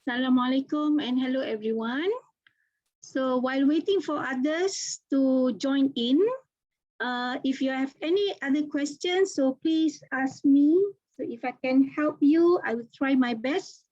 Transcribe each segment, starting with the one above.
Assalamualaikum and hello everyone. So while waiting for others to join in, if you have any other questions, so please ask me. So if I can help you, I will try my best.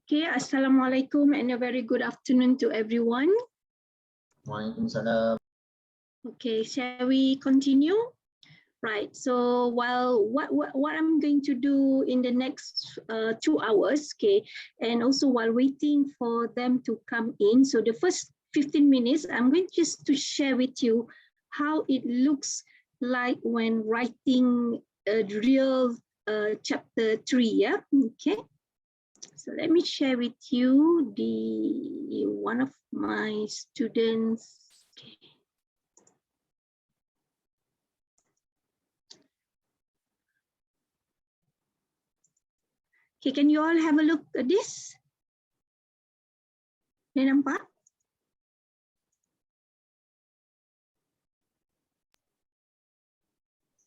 Okay, Assalamualaikum and a very good afternoon to everyone. Waalaikumsalam. Okay, shall we continue? Right, so what I'm going to do in the next 2 hours, okay, and also while waiting for them to come in, so the first 15 minutes, I'm going just to share with you how it looks like when writing a real chapter 3, yeah, okay. So let me share with you one of my students. Okay. Okay, can you all have a look at this? Boleh nampak?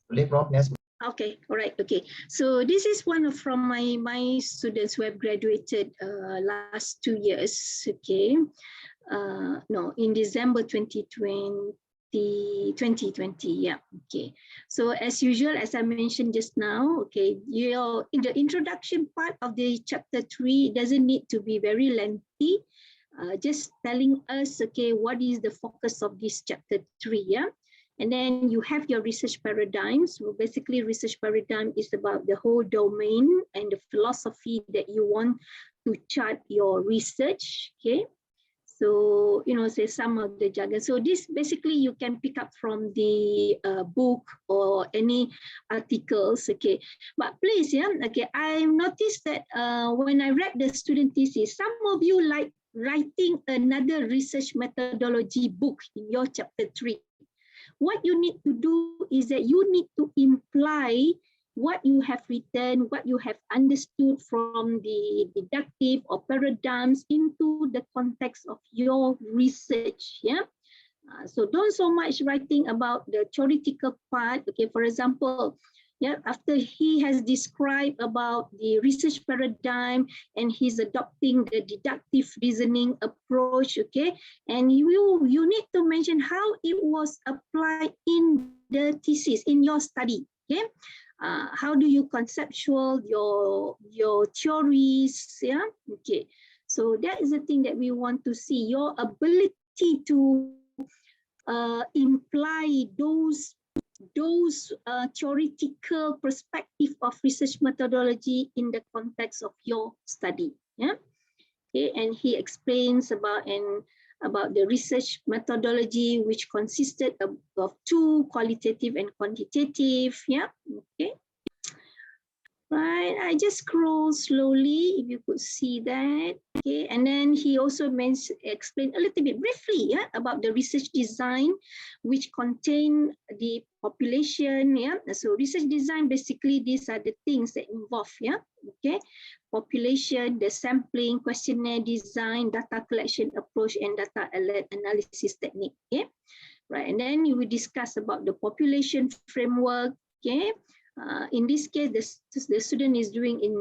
Boleh, Prof. Yes. Okay, all right, okay. So this is one from my students who have graduated last 2 years, okay. No, in December 2020, yeah, okay. So as usual, as I mentioned just now, okay, in the introduction part of the chapter 3 doesn't need to be very lengthy, just telling us, okay, what is the focus of this chapter 3, yeah. And then you have your research paradigms. So basically, research paradigm is about the whole domain and the philosophy that you want to chart your research. Okay. So, say some of the jargon. So this basically you can pick up from the book or any articles. Okay. But please, yeah, okay, I noticed that when I read the student thesis, some of you like writing another research methodology book in your chapter 3. What you need to do is that you need to imply what you have written, what you have understood from the deductive or paradigms into the context of your research. Yeah. So don't so much writing about the theoretical part. Okay, for example, yeah, after he has described about the research paradigm and he's adopting the deductive reasoning approach, okay, and you need to mention how it was applied in the thesis, in your study, okay. How do you conceptual your theories, yeah, okay. So that is the thing that we want to see, your ability to imply those theoretical perspective of research methodology in the context of your study. Yeah. Okay. And he explains about the research methodology, which consisted of 2, qualitative and quantitative. Yeah. Okay. Right, I just scroll slowly, if you could see that. Okay, and then he also explained a little bit briefly, yeah, about the research design, which contain the population. Yeah, so research design, basically these are the things that involve, yeah, okay, population, the sampling, questionnaire design, data collection approach, and data analysis technique. Okay, right, and then you will discuss about the population framework. Okay. In this case, the student is doing in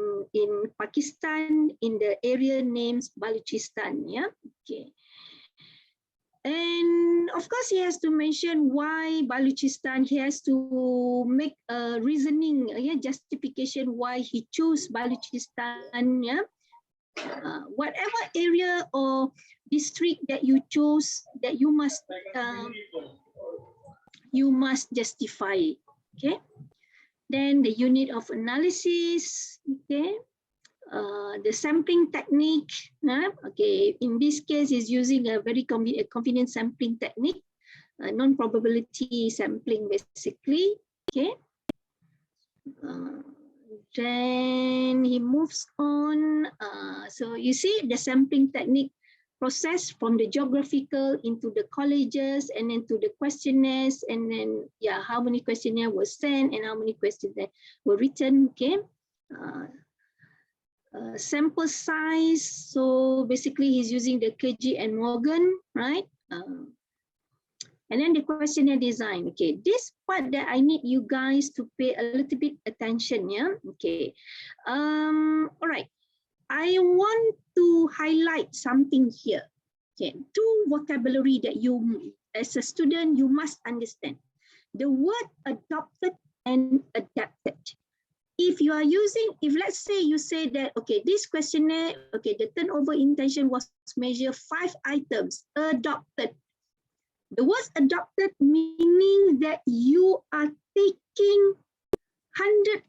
Pakistan, in the area names Balochistan. Yeah, okay. And of course, he has to mention why Balochistan. He has to make a reasoning, justification why he chose Balochistan. Yeah, whatever area or district that you chose, that you must justify. Okay. Then the unit of analysis, okay, the sampling technique, okay, in this case is using a very convenient sampling technique, non-probability sampling basically, okay. Then he moves on, so you see the sampling technique process from the geographical into the colleges and then to the questionnaires, and then yeah, how many questionnaires were sent and how many questionnaires were written. Okay, sample size, so basically he's using the KG and Morgan, right? And then the questionnaire design. Okay, this part that I need you guys to pay a little bit attention. Yeah, okay. All right. I want to highlight something here. Okay, 2 vocabulary that you, as a student, you must understand. The word adopted and adapted. if you are using, if let's say you say that, okay, this questionnaire, okay, the turnover intention was measure 5 items adopted. The word adopted meaning that you are taking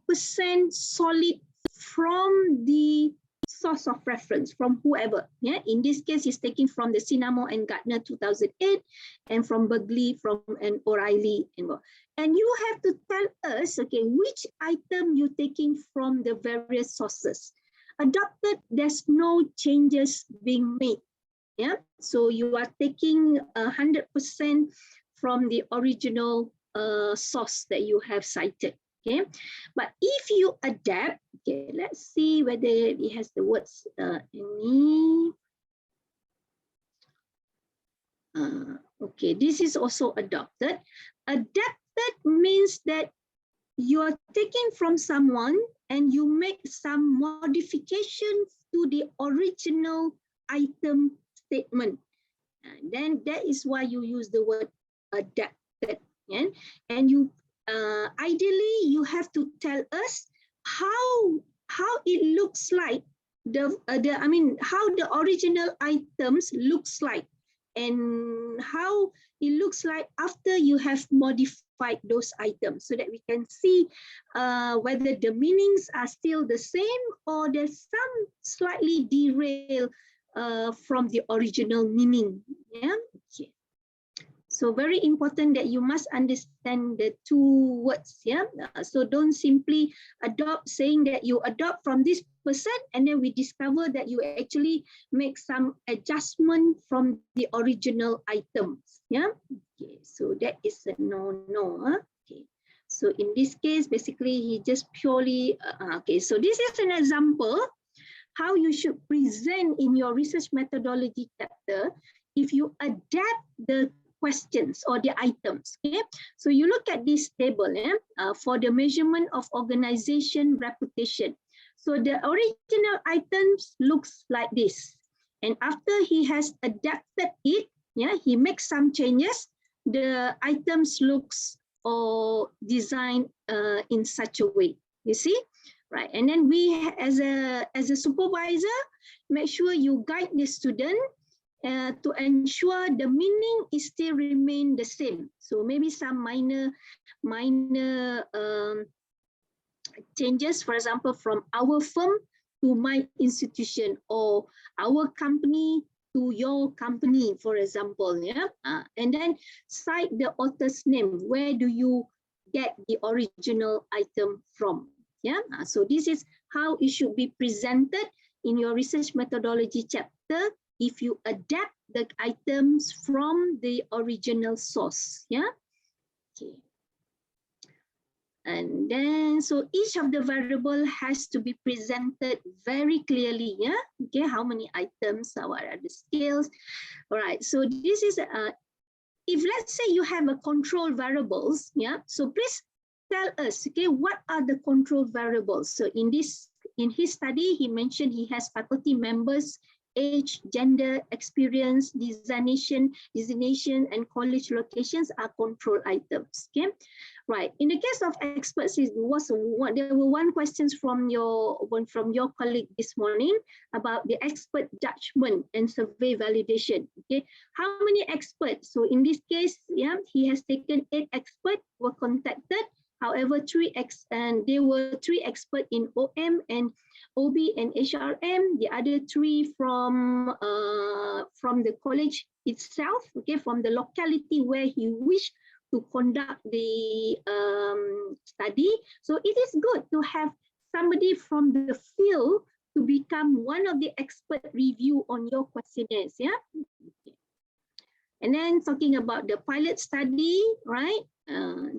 100% solid from the source of reference, from whoever. Yeah, in this case, he's taking from the Sinamo and Gardner 2008, and from Berkeley, from and O'Reilly, and you have to tell us, okay, which item you're taking from the various sources. Adopted, there's no changes being made. Yeah, so you are taking 100% from the original source that you have cited. Okay, but if you adapt, okay, let's see whether it has the words any. Okay, this is also adopted. Adapted means that you are taking from someone and you make some modifications to the original item statement. And then that is why you use the word adapted. Yeah? And you ideally you have to tell us how it looks like how the original items looks like, and how it looks like after you have modified those items, so that we can see whether the meanings are still the same or there's some slightly derail from the original meaning. Yeah. Okay. So very important that you must understand the two words. Yeah. So don't simply adopt, saying that you adopt from this person and then we discover that you actually make some adjustment from the original items. Yeah. Okay. So that is a no. Okay. So in this case, basically he just purely okay. So this is an example how you should present in your research methodology chapter if you adapt the questions or the items. Okay, so you look at this table for the measurement of organization reputation. So the original items looks like this, and after he has adapted it, yeah, he makes some changes. The items looks or designed in such a way. You see, right? And then we, as a supervisor, make sure you guide the student to ensure the meaning is still remain the same. So maybe some minor changes, for example, from our firm to my institution, or our company to your company, for example. Yeah, and then cite the author's name. Where do you get the original item from? Yeah, so this is how it should be presented in your research methodology chapter if you adapt the items from the original source. Yeah. Okay. And then, so each of the variable has to be presented very clearly. Yeah. Okay. How many items? What are the scales? All right. So this is if let's say you have a control variables. Yeah. So please tell us. Okay. What are the control variables? So in his study, he mentioned he has faculty members, age, gender, experience, designation, and college locations are control items. Okay, right. In the case of experts, there were one questions from your colleague this morning about the expert judgment and survey validation. Okay, how many experts? So in this case, yeah, he has taken 8 experts were contacted. However, 3 experts in OM and OB and HRM, the other 3 from the college itself, okay, from the locality where he wished to conduct the study. So it is good to have somebody from the field to become one of the expert review on your questionnaires. Yeah. Okay. And then talking about the pilot study, right?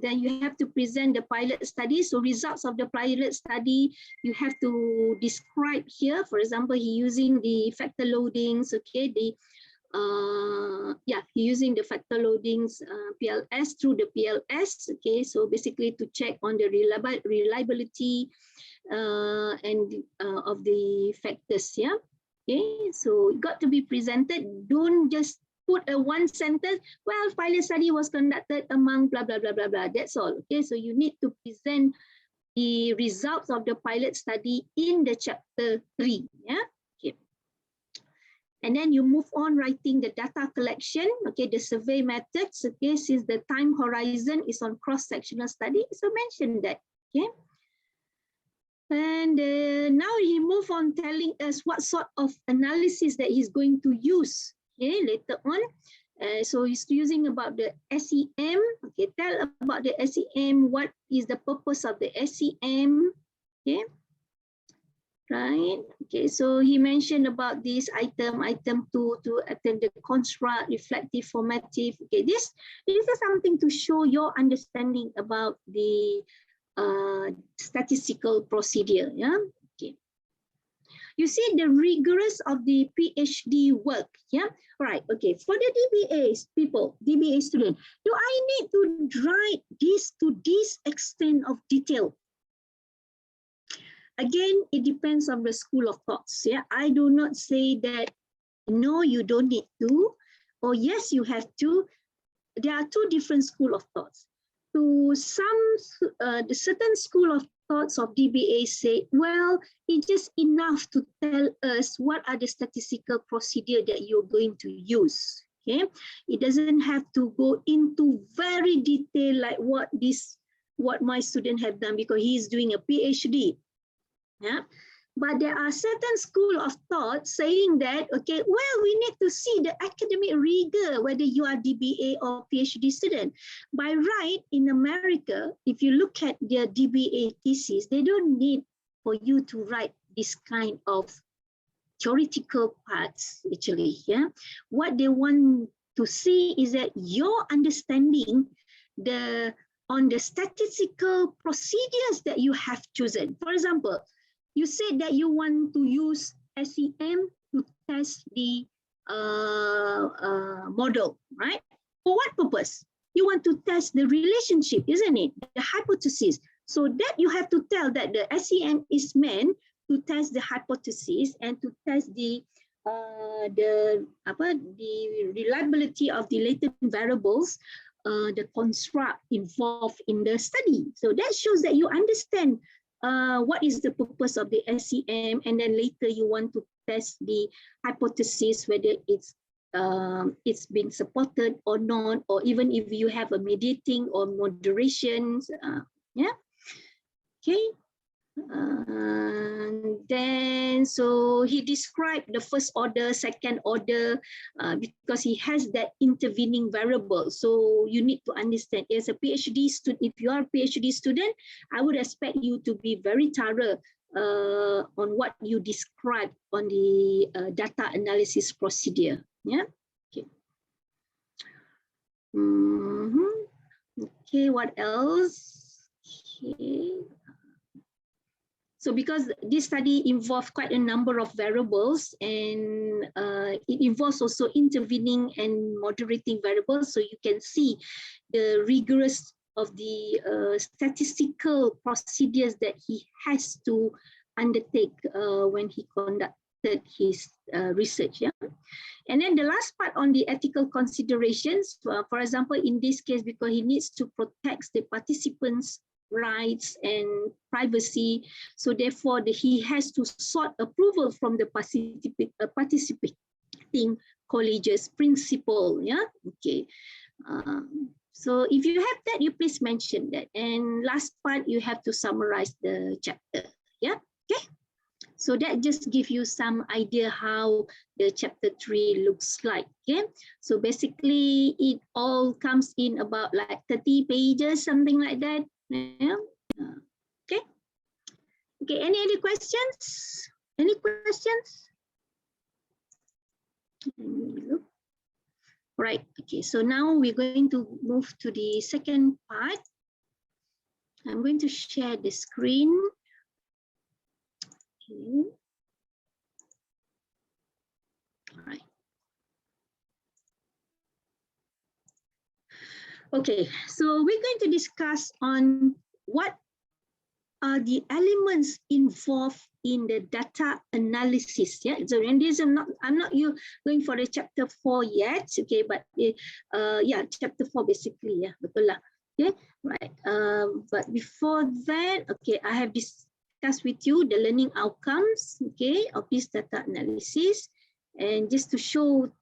Then you have to present the pilot study. So results of the pilot study, you have to describe here. For example, he using the factor loadings, okay, he using the factor loadings PLS through the PLS, okay, so basically to check on the reliability of the factors, yeah, okay, so it got to be presented. Don't just put a one sentence, well, pilot study was conducted among blah, blah, blah, blah, blah, that's all, okay, so you need to present the results of the pilot study in the chapter 3. Yeah. Okay. And then you move on writing the data collection, okay, the survey methods, okay, since the time horizon is on cross-sectional study, so mention that, okay. And now he move on telling us what sort of analysis that he's going to use, okay, later on. So he's using about the SEM, okay, tell about the SEM, what is the purpose of the SEM, okay. Right. Okay. So he mentioned about this item 2 to attend the construct, reflective, formative. Okay. This is something to show your understanding about the statistical procedure. Yeah. Okay. You see the rigorous of the PhD work. Yeah. All right. Okay. For the DBA people, DBA student, do I need to write this to this extent of detail? Again, it depends on the school of thoughts. Yeah, I do not say that no, you don't need to, or yes, you have to. There are two different school of thoughts. To some, the certain school of thoughts of DBA say, well, it's just enough to tell us what are the statistical procedure that you're going to use. Okay, it doesn't have to go into very detail like what my student have done because he's doing a PhD. Yeah, but there are certain school of thought saying that, okay, well, we need to see the academic rigor, whether you are DBA or PhD student. By right, in America, if you look at their DBA thesis, they don't need for you to write this kind of theoretical parts, actually. Yeah, what they want to see is that your understanding on the statistical procedures that you have chosen. For example, you said that you want to use SEM to test the model, right? For what purpose? You want to test the relationship, isn't it? The hypothesis. So that you have to tell that the SEM is meant to test the hypothesis and to test the reliability of the latent variables, the construct involved in the study. So that shows that you understand what is the purpose of the SEM, and then later you want to test the hypothesis, whether it's been supported or not, or even if you have a mediating or moderation. Yeah. Okay. Then so he described the first order, second order, because he has that intervening variable. So you need to understand, as a PhD student, if you are a PhD student, I would expect you to be very thorough on what you describe on the data analysis procedure. Yeah. Okay. Okay. What else? Okay. So because this study involved quite a number of variables, and it involves also intervening and moderating variables, so you can see the rigorous of the statistical procedures that he has to undertake when he conducted his research. Yeah. And then the last part on the ethical considerations, for example, in this case, because he needs to protect the participants' rights and privacy, so therefore he has to sought approval from the participating colleges principal. Yeah. Okay. So if you have that, you please mention that. And last part, you have to summarize the chapter. Yeah. Okay. So that just gives you some idea how the chapter 3 looks like. Okay. So basically, it all comes in about like 30 pages, something like that. Yeah. Okay. Okay. Any other questions? Any questions? Right. Okay. So now we're going to move to the second part. I'm going to share the screen. Okay. All right. Okay, so we're going to discuss on what are the elements involved in the data analysis. Yeah, so and this I'm not going for the chapter 4 yet. Okay, but yeah, chapter 4 basically. Yeah, betul lah. Okay, right. But before that, okay, I have discussed with you the learning outcomes, okay, of this data analysis, and just to show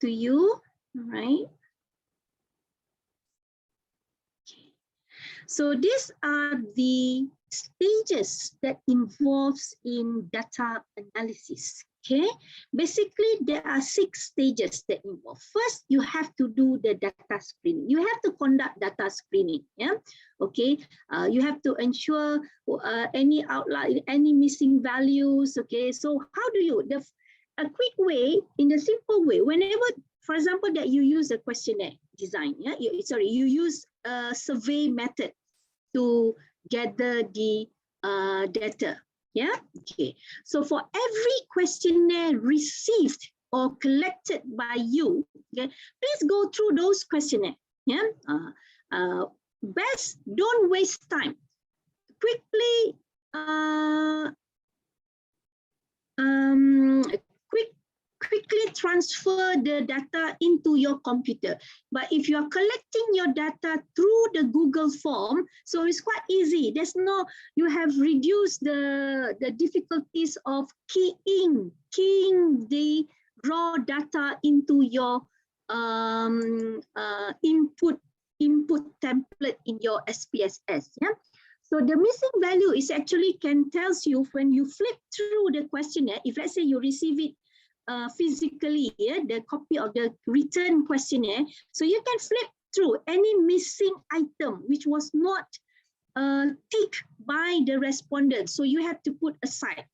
to you, all right. So these are the stages that involves in data analysis. Okay, basically there are 6 stages that involve. First, you have to do the data screening. You have to conduct data screening. Yeah, okay. You have to ensure any outlier, any missing values. Okay, so how do you a quick way, in a simple way, whenever, for example, that you use a questionnaire design. Yeah, you use a survey method to gather the data. Yeah, okay. So for every questionnaire received or collected by you, okay, please go through those questionnaire. Yeah, best don't waste time. Quickly, quickly transfer the data into your computer. But if you are collecting your data through the Google form, so it's quite easy. There's no, you have reduced the difficulties of keying the raw data into your input template in your SPSS. Yeah. So the missing value is actually can tells you when you flip through the questionnaire. If let's say you receive it physically, yeah, the copy of the written questionnaire, so you can flip through any missing item which was not ticked by the respondent. So you have to put aside.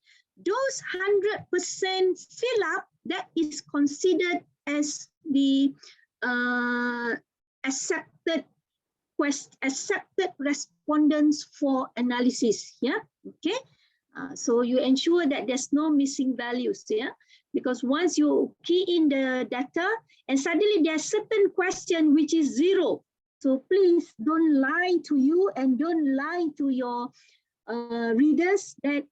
Those 100% fill up, that is considered as the accepted respondents for analysis. Yeah, okay. So you ensure that there's no missing values. Yeah, because once you key in the data and suddenly there's certain question which is 0. So please don't lie to you and don't lie to your readers that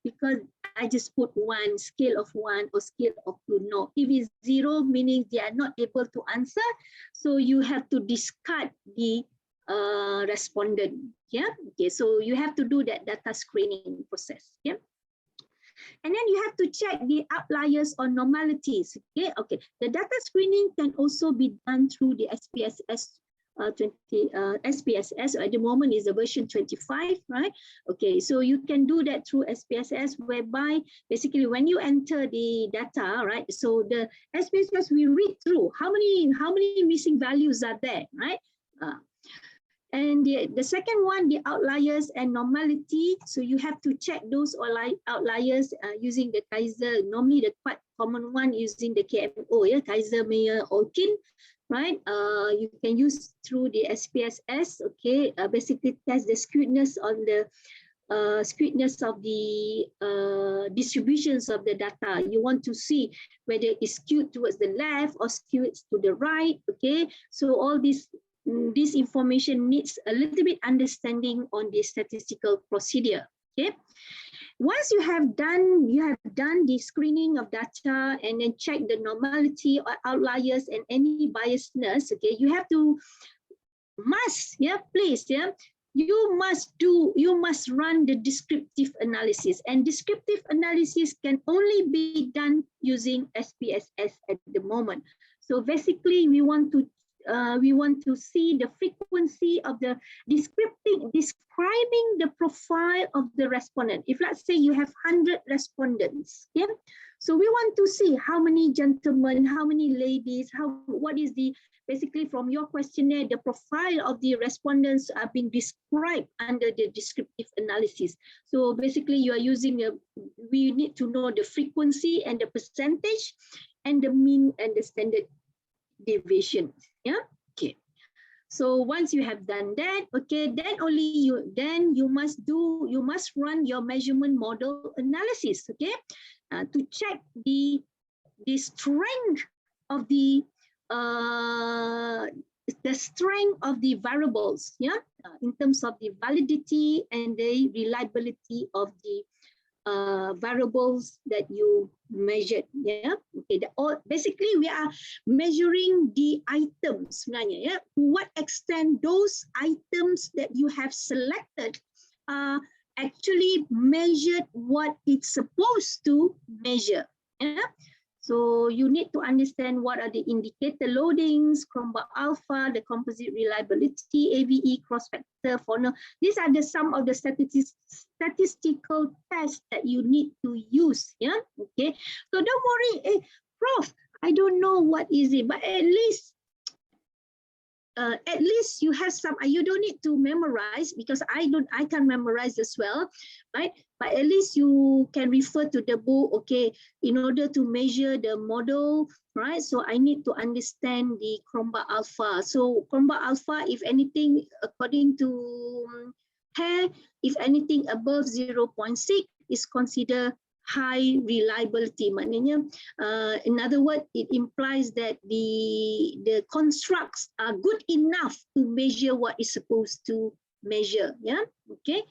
because I just put 1, scale of 1 or scale of 2. No, if it's 0, meaning they are not able to answer, so you have to discard the respondent. Yeah, okay, so you have to do that data screening process. Yeah, and then you have to check the outliers or normalities. Okay, okay. The data screening can also be done through the SPSS. SPSS at the moment is the version 25, right? Okay, so you can do that through SPSS, whereby basically when you enter the data, right? So the SPSS we read through how many missing values are there, right? And the second one, the outliers and normality. So you have to check those outliers using the Kaiser. Normally the quite common one using the KMO, yeah, Kaiser, Meyer, Olkin, right? You can use through the SPSS, okay, basically test the skewness on the skewness of the distributions of the data. You want to see whether it's skewed towards the left or skewed to the right, okay? So all this information needs a little bit understanding on the statistical procedure. Okay, once you have done the screening of data and then check the normality or outliers and any biasness. Okay, you must run the descriptive analysis, and descriptive analysis can only be done using SPSS at the moment. So basically we want to see the frequency of the describing the profile of the respondent. If let's say you have 100 respondents, yeah, so we want to see how many gentlemen, how many ladies, what is the basically from your questionnaire, the profile of the respondents are being described under the descriptive analysis. So basically you are using we need to know the frequency and the percentage and the mean and the standard deviation. Yeah, okay. So once you have done that, okay, then you must run your measurement model analysis, okay, to check the strength of the variables, yeah, in terms of the validity and the reliability of the variables that you measured. Yeah, okay. Basically, we are measuring the items. Yeah, to what extent those items that you have selected actually measured what it's supposed to measure. Yeah. So you need to understand what are the indicator loadings, Cronbach alpha, the composite reliability, AVE, cross factor, Forno. These are some of the statistical tests that you need to use. Yeah. Okay. So don't worry, Prof, I don't know what is it, but at least you have some. You don't need to memorize, because I can memorize as well, right? But at least you can refer to the book, okay, in order to measure the model, right? So I need to understand the Cronbach alpha. So Cronbach alpha, if anything, according to hair, if anything above 0.6 is considered high reliability. Maknanya, in other words, it implies that the constructs are good enough to measure what is supposed to measure. Yeah, okay.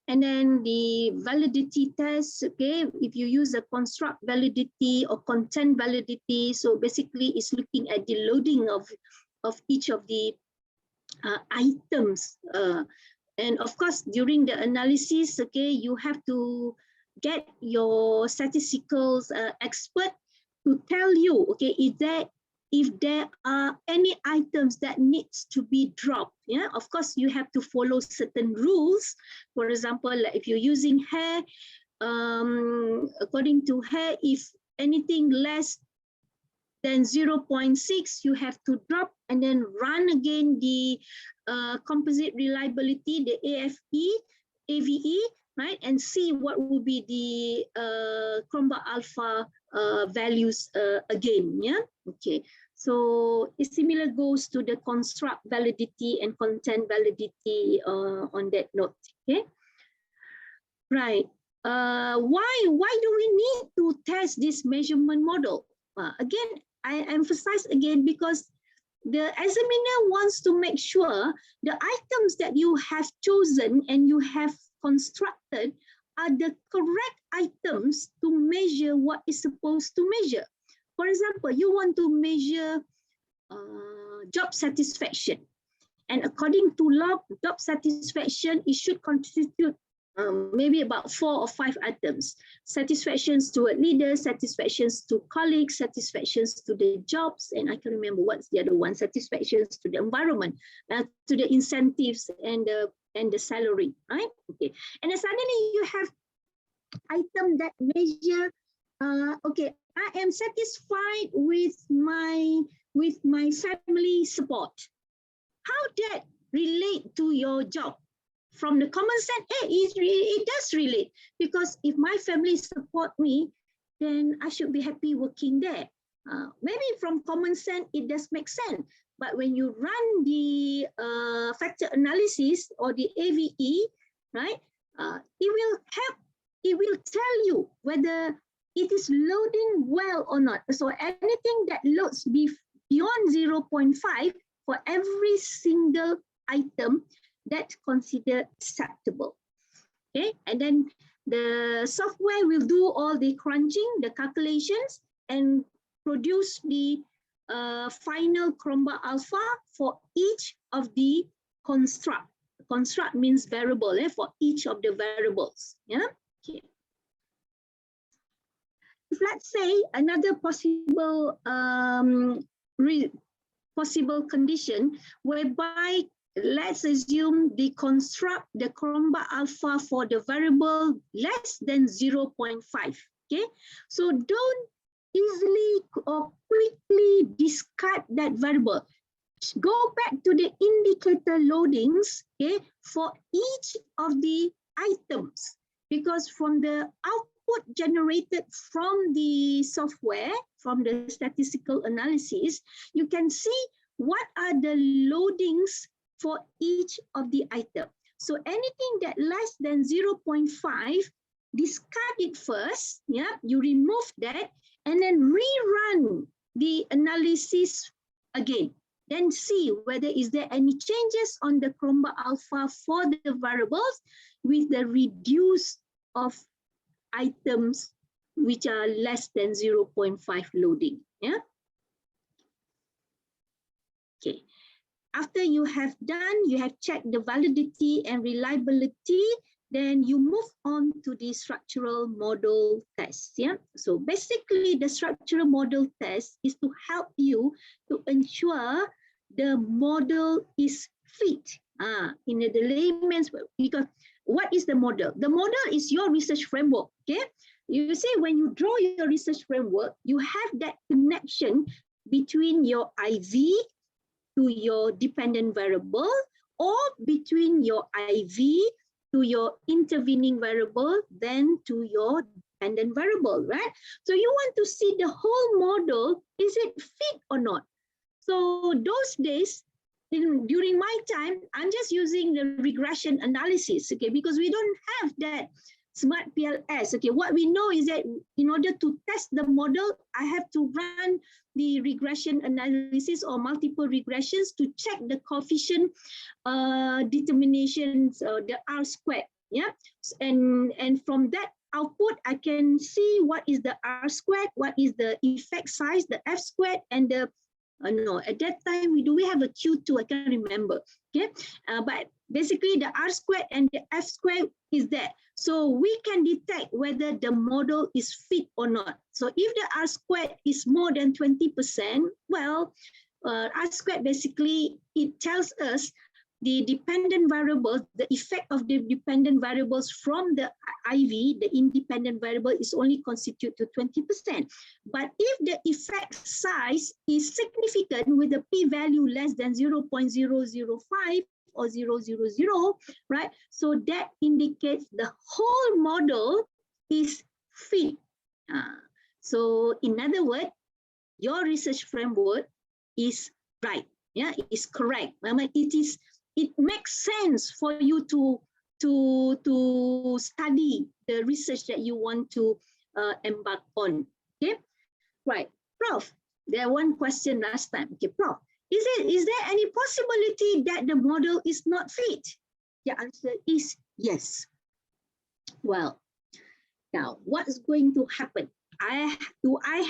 And then the validity test, okay, if you use a construct validity or content validity, so basically it's looking at the loading of each of the items. And of course, during the analysis, okay, you have to get your statistical expert to tell you, okay, if there are any items that needs to be dropped. Yeah, of course, you have to follow certain rules. For example, like if you're using hair, according to hair, if anything less than 0.6, you have to drop and then run again the composite reliability, the AVE, right? And see what will be the Cronbach alpha values again. Yeah, okay. So it similar goes to the construct validity and content validity on that note. Okay, right. Why do we need to test this measurement model? Again, I emphasize again, because the examiner wants to make sure the items that you have chosen and you have constructed are the correct items to measure what is supposed to measure. For example, you want to measure job satisfaction. And according to law, job satisfaction, it should constitute maybe about 4 or 5 items. Satisfactions to a leader, satisfactions to colleagues, satisfactions to the jobs, and I can remember what's the other one, satisfactions to the environment, to the incentives and the salary, right? Okay. And then suddenly you have item that measure, okay, I am satisfied with my family support. How that relate to your job? From the common sense, it does relate, because if my family support me, then I should be happy working there. Maybe from common sense, it does make sense. But when you run the factor analysis or the AVE, right, it will tell you whether it is loading well or not. So anything that loads beyond 0.5 for every single item, that's considered acceptable. Okay, and then the software will do all the crunching, the calculations, and produce the final Cronbach alpha for each of the construct. Construct means variable, for each of the variables. Yeah. Okay. If let's say another possible possible condition whereby, let's assume the construct the Cronbach alpha for the variable less than 0.5. Okay, so don't easily or quickly discard that variable. Go back to the indicator loadings, okay, for each of the items, because from the output generated from the software, from the statistical analysis, you can see what are the loadings for each of the item. So anything that less than 0.5, discard it first, yeah, you remove that, and then rerun the analysis again. Then see whether is there any changes on the Cronbach alpha for the variables with the reduce of items which are less than 0.5 loading. Yeah. Okay. After you have done, you have checked the validity and reliability, then you move on to the structural model test. Yeah. So basically, the structural model test is to help you to ensure the model is fit. In the layman's, because what is the model? The model is your research framework. Okay. You see, when you draw your research framework, you have that connection between your IV to your dependent variable, or between your IV to your intervening variable, then to your dependent variable, right? So you want to see the whole model, is it fit or not? So those days, during my time, I'm just using the regression analysis, okay, because we don't have that smart PLS. Okay, what we know is that in order to test the model, I have to run the regression analysis or multiple regressions to check the coefficient determinations, the R squared. Yeah, and from that output, I can see what is the R squared, what is the effect size, the F squared, and the no, at that time we have a Q2, I can't remember. Okay, but basically the R squared and the F squared is there. So we can detect whether the model is fit or not. So if the R squared is more than 20%, well, R squared basically, it tells us the dependent variables, the effect of the dependent variables from the IV, the independent variable, is only constitute to 20%. But if the effect size is significant with a p-value less than 0.005 or 0.000, right? So that indicates the whole model is fit. So in other words, your research framework is right. Yeah, it is correct. It makes sense for you to study the research that you want to embark on. Okay, right, Prof. There one question last time. Okay, Prof. Is there any possibility that the model is not fit? The answer is yes. Well, now what is going to happen? I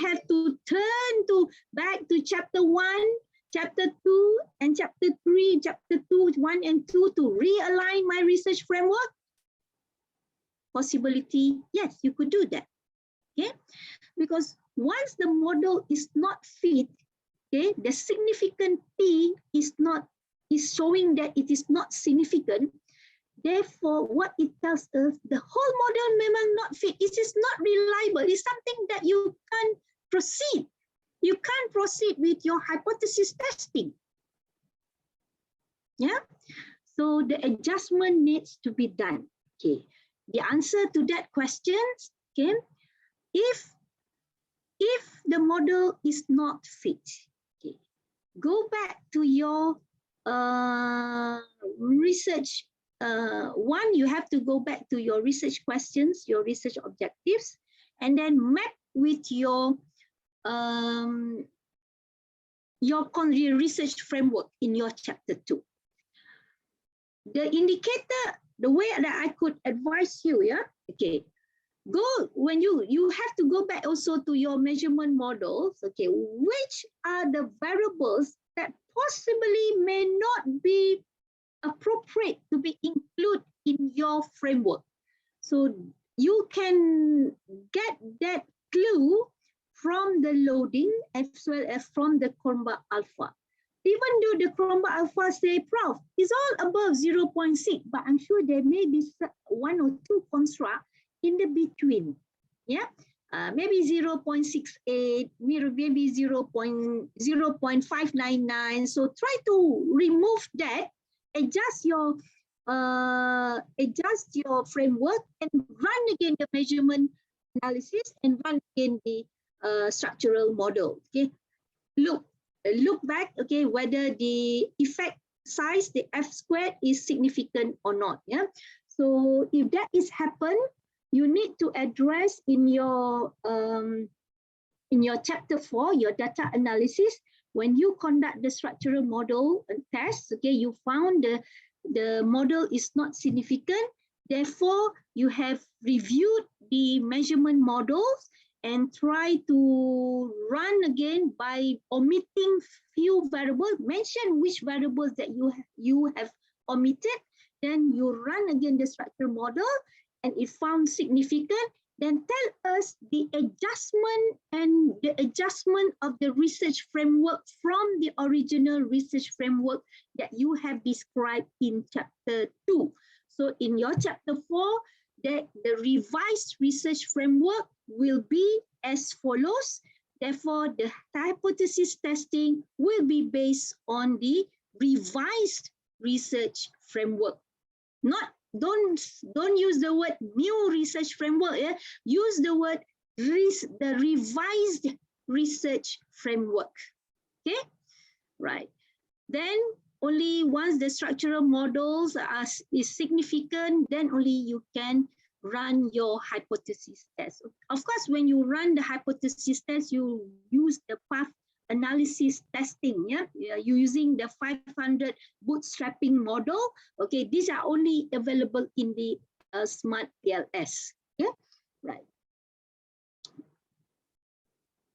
have to turn back to chapter 1, chapter 2, and chapter 3, chapter 2, 1 and 2 to realign my research framework? Possibility, yes, you could do that. Okay, because once the model is not fit, okay, the significant P is showing that it is not significant. Therefore, what it tells us, the whole model may not fit. It is not reliable. It's something that you can't proceed. You can't proceed with your hypothesis testing. Yeah. So the adjustment needs to be done. Okay. The answer to that question, okay, if the model is not fit, okay, go back to your research. One, you have to go back to your research questions, your research objectives, and then map with your research framework in your chapter 2. The indicator, the way that I could advise you, yeah, okay, go when you have to go back also to your measurement models, okay, which are the variables that possibly may not be appropriate to be included in your framework. So you can get that clue from the loading as well as from the Cronbach alpha. Even though the Cronbach alpha say, Prof, is all above 0.6, but I'm sure there may be one or two constructs in the between. Yeah, maybe 0.68, maybe 0.599. So try to remove that, adjust your framework, and run again the measurement analysis and run again the structural model. Okay, look back, okay, whether the effect size, the F squared, is significant or not. Yeah, so if that is happen, you need to address in your chapter 4, your data analysis. When you conduct the structural model test, okay, you found the model is not significant, Therefore, you have reviewed the measurement models and try to run again by omitting few variables. Mention which variables that you have omitted. Then you run again the structure model, and if found significant, then tell us the adjustment of the research framework from the original research framework that you have described in chapter 2. So in your chapter 4, the revised research framework will be as follows. Therefore, the hypothesis testing will be based on the revised research framework. Don't use the word new research framework. Yeah? Use the word the revised research framework. Okay, right. Then only once the structural models is significant, then only you can run your hypothesis test. Of course, when you run the hypothesis test, you use the path analysis testing. Yeah, you're using the 500 bootstrapping model. Okay, these are only available in the Smart PLS. Yeah, right.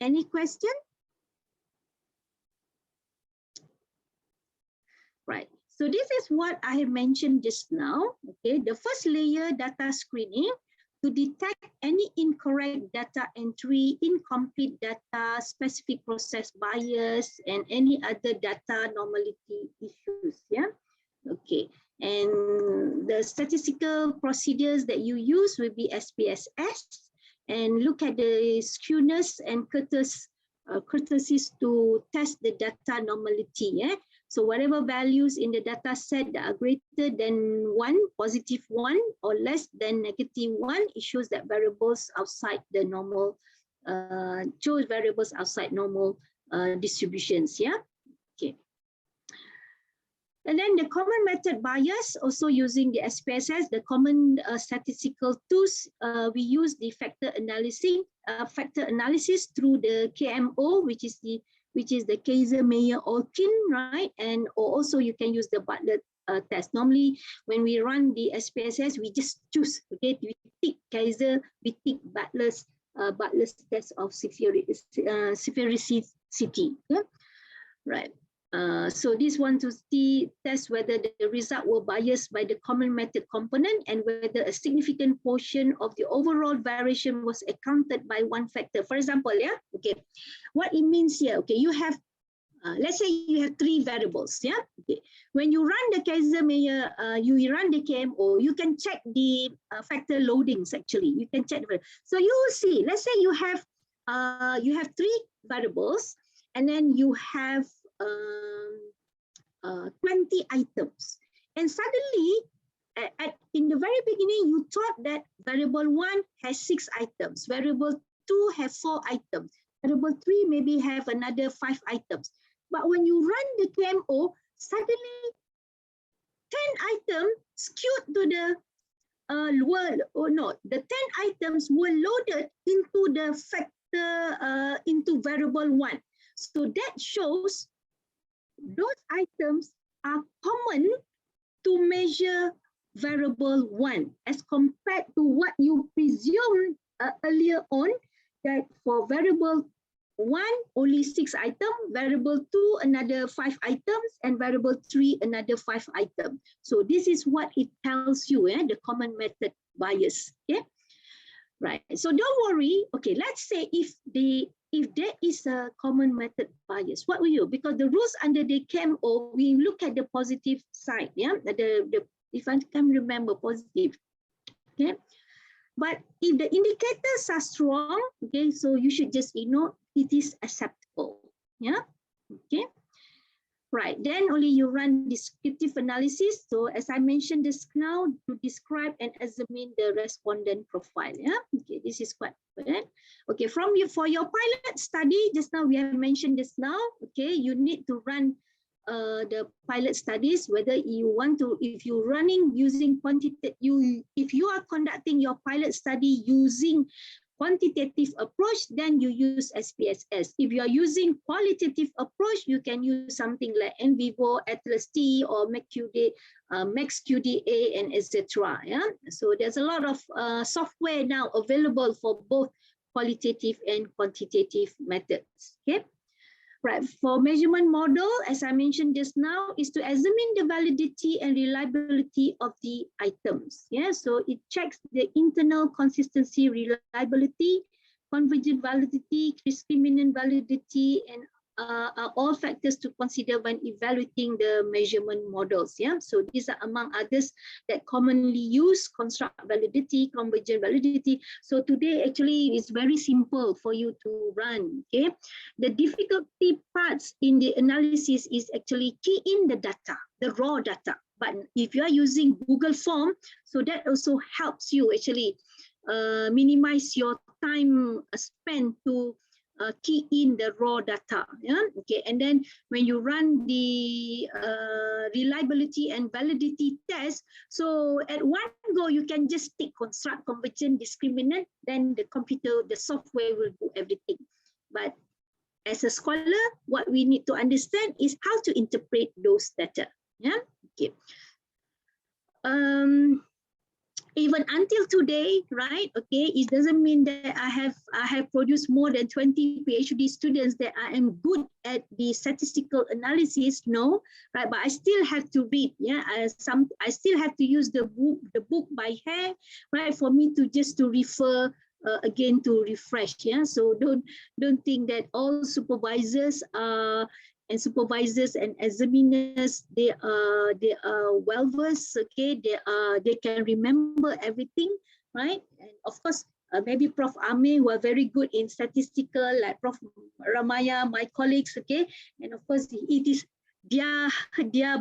Any question? Right. So this is what I have mentioned just now. Okay, the first layer, data screening, to detect any incorrect data entry, incomplete data, specific process bias, and any other data normality issues. Yeah. Okay. And the statistical procedures that you use will be SPSS, and look at the skewness and courtesies to test the data normality. Yeah. So whatever values in the data set that are greater than 1, positive 1, or less than negative 1, it shows that variables outside the normal, shows variables outside normal distributions. Yeah. Okay. And then the common method bias, also using the SPSS, the common statistical tools, we use the factor analysis through the KMO, which is the Kaiser-Meyer-Olkin, right? And also you can use the Butler test. Normally, when we run the SPSS, we just choose. Okay, we tick Kaiser, we tick Butler's test of sphericity. Yeah? Right. So this one to see test whether the result were biased by the common method component and whether a significant portion of the overall variation was accounted by one factor. For example, yeah, okay, what it means here, okay, you have, let's say you have 3 variables, yeah, okay. When you run the Kaiser-Meyer, you run the KMO, you can check the factor loadings actually. You can check the, so you will see. Let's say you have 3 variables, and then you have 20 items, and suddenly in the very beginning you thought that variable 1 has 6 items, variable 2 have 4 items, variable 3 maybe have another 5 items, but when you run the KMO, suddenly 10 items skewed to the the 10 items were loaded into the factor into variable 1. So that shows those items are common to measure variable 1 as compared to what you presumed earlier on, that for variable 1 only 6 items, variable 2 another 5 items, and variable 3 another 5 items. So this is what it tells you, the common method bias. Okay, right. So don't worry. Okay, let's say if there is a common method bias, what will you? Because the rules under the KMO, we look at the positive side, yeah. If I can remember, positive. Okay, but if the indicators are strong, okay, so you should just ignore. It is acceptable, yeah. Okay. Right, then only you run descriptive analysis. So as I mentioned just now, to describe and examine the respondent profile. Yeah, okay, this is quite important. Okay, for your pilot study, just now we have mentioned this now. Okay, you need to run the pilot studies, whether you want to, if you're running using quantitative, if you are conducting your pilot study using quantitative approach, then you use SPSS. If you are using qualitative approach, you can use something like NVivo, Atlas T, or MaxQDA, and etc. Yeah, so there's a lot of software now available for both qualitative and quantitative methods. Okay. Right, for measurement model, as I mentioned just now, is to examine the validity and reliability of the items. Yeah, so it checks the internal consistency, reliability, convergent validity, discriminant validity, and are all factors to consider when evaluating the measurement models. Yeah, so these are among others that commonly use: construct validity, convergent validity. So today actually is very simple for you to run. Okay, the difficulty parts in the analysis is actually key in the data, the raw data. But if you are using Google Form, so that also helps you actually minimize your time spent to key in the raw data. Yeah, okay. And then when you run the reliability and validity test, so at one go you can just tick construct, convergent, discriminant, then the computer, the software will do everything. But as a scholar, what we need to understand is how to interpret those data. Yeah, okay. Even until today, right? Okay, it doesn't mean that I have produced more than 20 PhD students that I am good at the statistical analysis. No, right? But I still have to read. Yeah, I still have to use the book by hand, right? For me to just to refer again to refresh. Yeah, so don't think that all supervisors and examiners, they are well versed. Okay, they can remember everything, right? And of course, maybe Prof. Amir were very good in statistical, like Prof. Ramaya, my colleagues. Okay, and of course it is their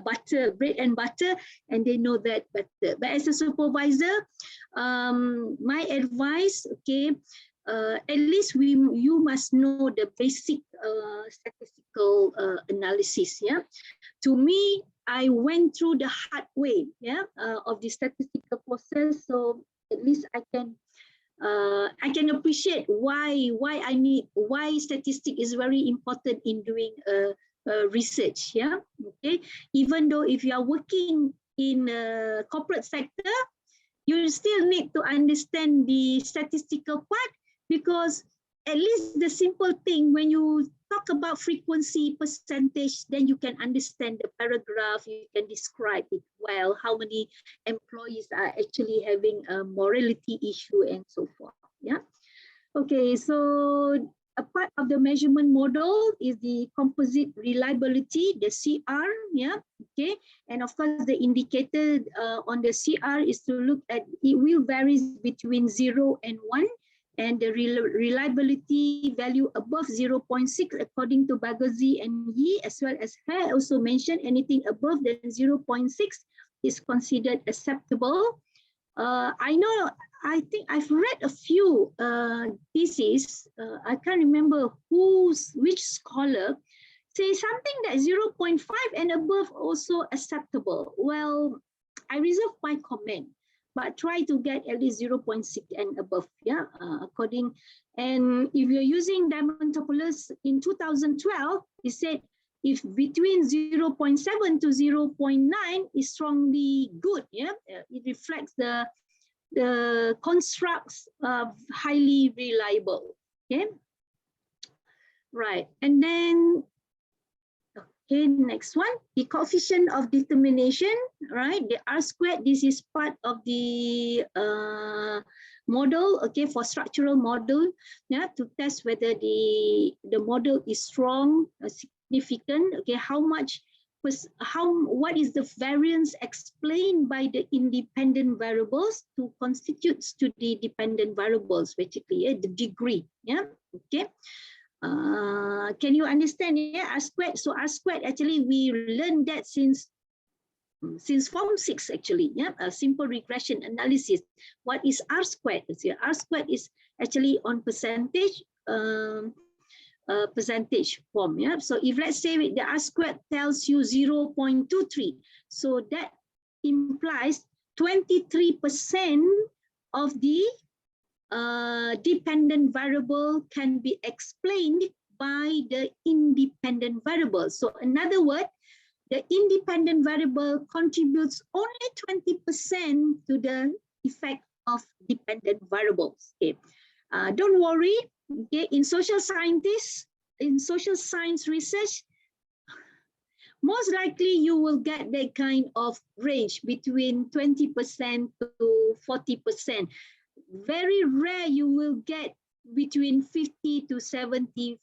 butter, bread and butter, and they know that better. But as a supervisor, my advice, okay, at least you must know the basic statistical analysis. Yeah, to me, I went through the hard way, yeah, of the statistical process. So at least I can appreciate why statistics is very important in doing research. Yeah, okay. Even though if you are working in a corporate sector, you still need to understand the statistical part, because at least the simple thing, when you talk about frequency percentage, then you can understand the paragraph, you can describe it well, how many employees are actually having a morality issue and so forth. Yeah. Okay, so a part of the measurement model is the composite reliability, the CR. Yeah, okay. And of course, the indicator on the CR is to look at, it will vary between 0 and 1. And the reliability value above 0.6 according to Bagozzi and Yi, as well as He also mentioned, anything above than 0.6 is considered acceptable. I think I've read a few theses. I can't remember which scholar say something that 0.5 and above also acceptable. Well, I reserve my comment, but try to get at least 0.6 and above. Yeah, according. And if you're using Diamantopoulos in 2012, he said if between 0.7 to 0.9 is strongly good. Yeah, it reflects the constructs highly reliable. Okay, right. And then, okay, next one, the coefficient of determination, right? The R squared, this is part of the model, okay, for structural model, yeah, to test whether the model is strong, significant, okay, what is the variance explained by the independent variables to constitutes to the dependent variables, basically, the degree, yeah, okay. Can you understand? Yeah, R squared. So R squared, actually, we learned that since Form 6, actually. Yeah, a simple regression analysis. What is R squared? R squared is actually on percentage form. Yeah. So if let's say the R squared tells you 0.23, so that implies 23% of the dependent variable can be explained by the independent variable. So in other words, the independent variable contributes only 20% to the effect of dependent variables. Okay. Don't worry. Okay. In social science research, most likely you will get that kind of range between 20% to 40%. Very rare you will get between 50 to 75%.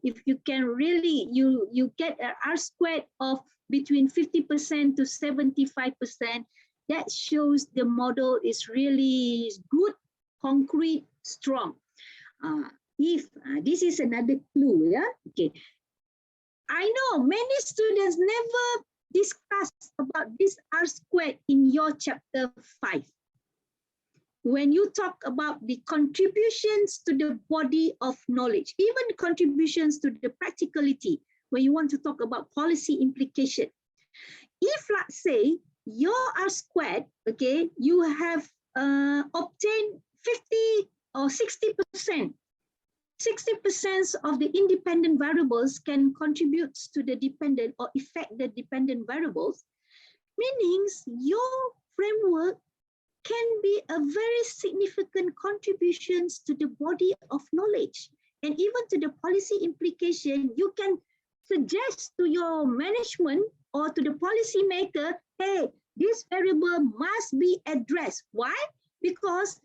If you can really, you get an R squared of between 50% to 75%, that shows the model is really good, concrete, strong. This is another clue, yeah? Okay. I know many students never discussed about this R squared in your chapter 5. When you talk about the contributions to the body of knowledge, even contributions to the practicality, when you want to talk about policy implication. If, let's say, your R squared, okay, you have obtained 50 or 60%. 60% of the independent variables can contribute to the dependent or affect the dependent variables, meaning your framework can be a very significant contributions to the body of knowledge and even to the policy implication. You can suggest to your management or to the policymaker, hey, this variable must be addressed. Why? Because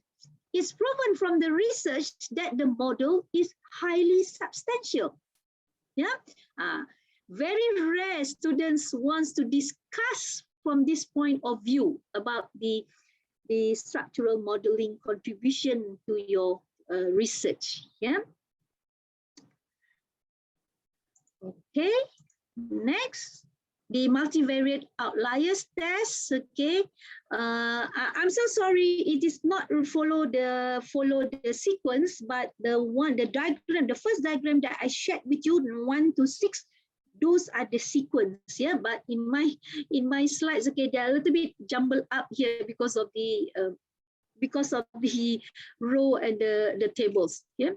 it's proven from the research that the model is highly substantial. Yeah, very rare students wants to discuss from this point of view about the structural modeling contribution to your research. Yeah. Okay. Next, the multivariate outliers test. Okay. I'm so sorry, it is not follow the sequence, but the first diagram that I shared with you, 1 to 6, those are the sequence. Yeah, but in my slides, okay, they're a little bit jumbled up here because of the row and the tables. Yeah.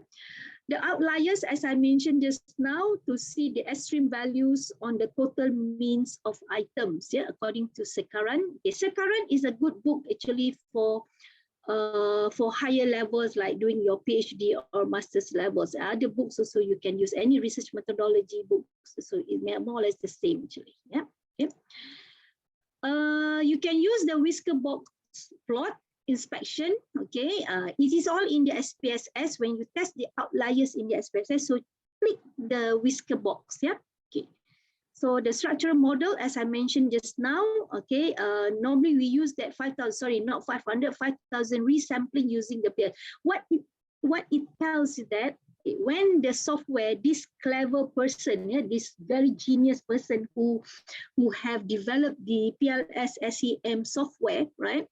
The outliers, as I mentioned just now, to see the extreme values on the total means of items, yeah, according to Sekaran. Okay, Sekaran is a good book actually for higher levels, like doing your PhD or master's levels. Other books also you can use, any research methodology books, so it may more or less the same actually. Yeah. Okay. You can use the whisker box plot inspection. Okay, it is all in the Spss when you test the outliers in the Spss. So click the whisker box. Yeah. Okay. So the structural model, as I mentioned just now, okay, normally we use that 5,000, sorry, not 500, 5,000 resampling using the PL. What it tells you that when the software, this clever person, yeah, this very genius person who have developed the PLS SEM software, right?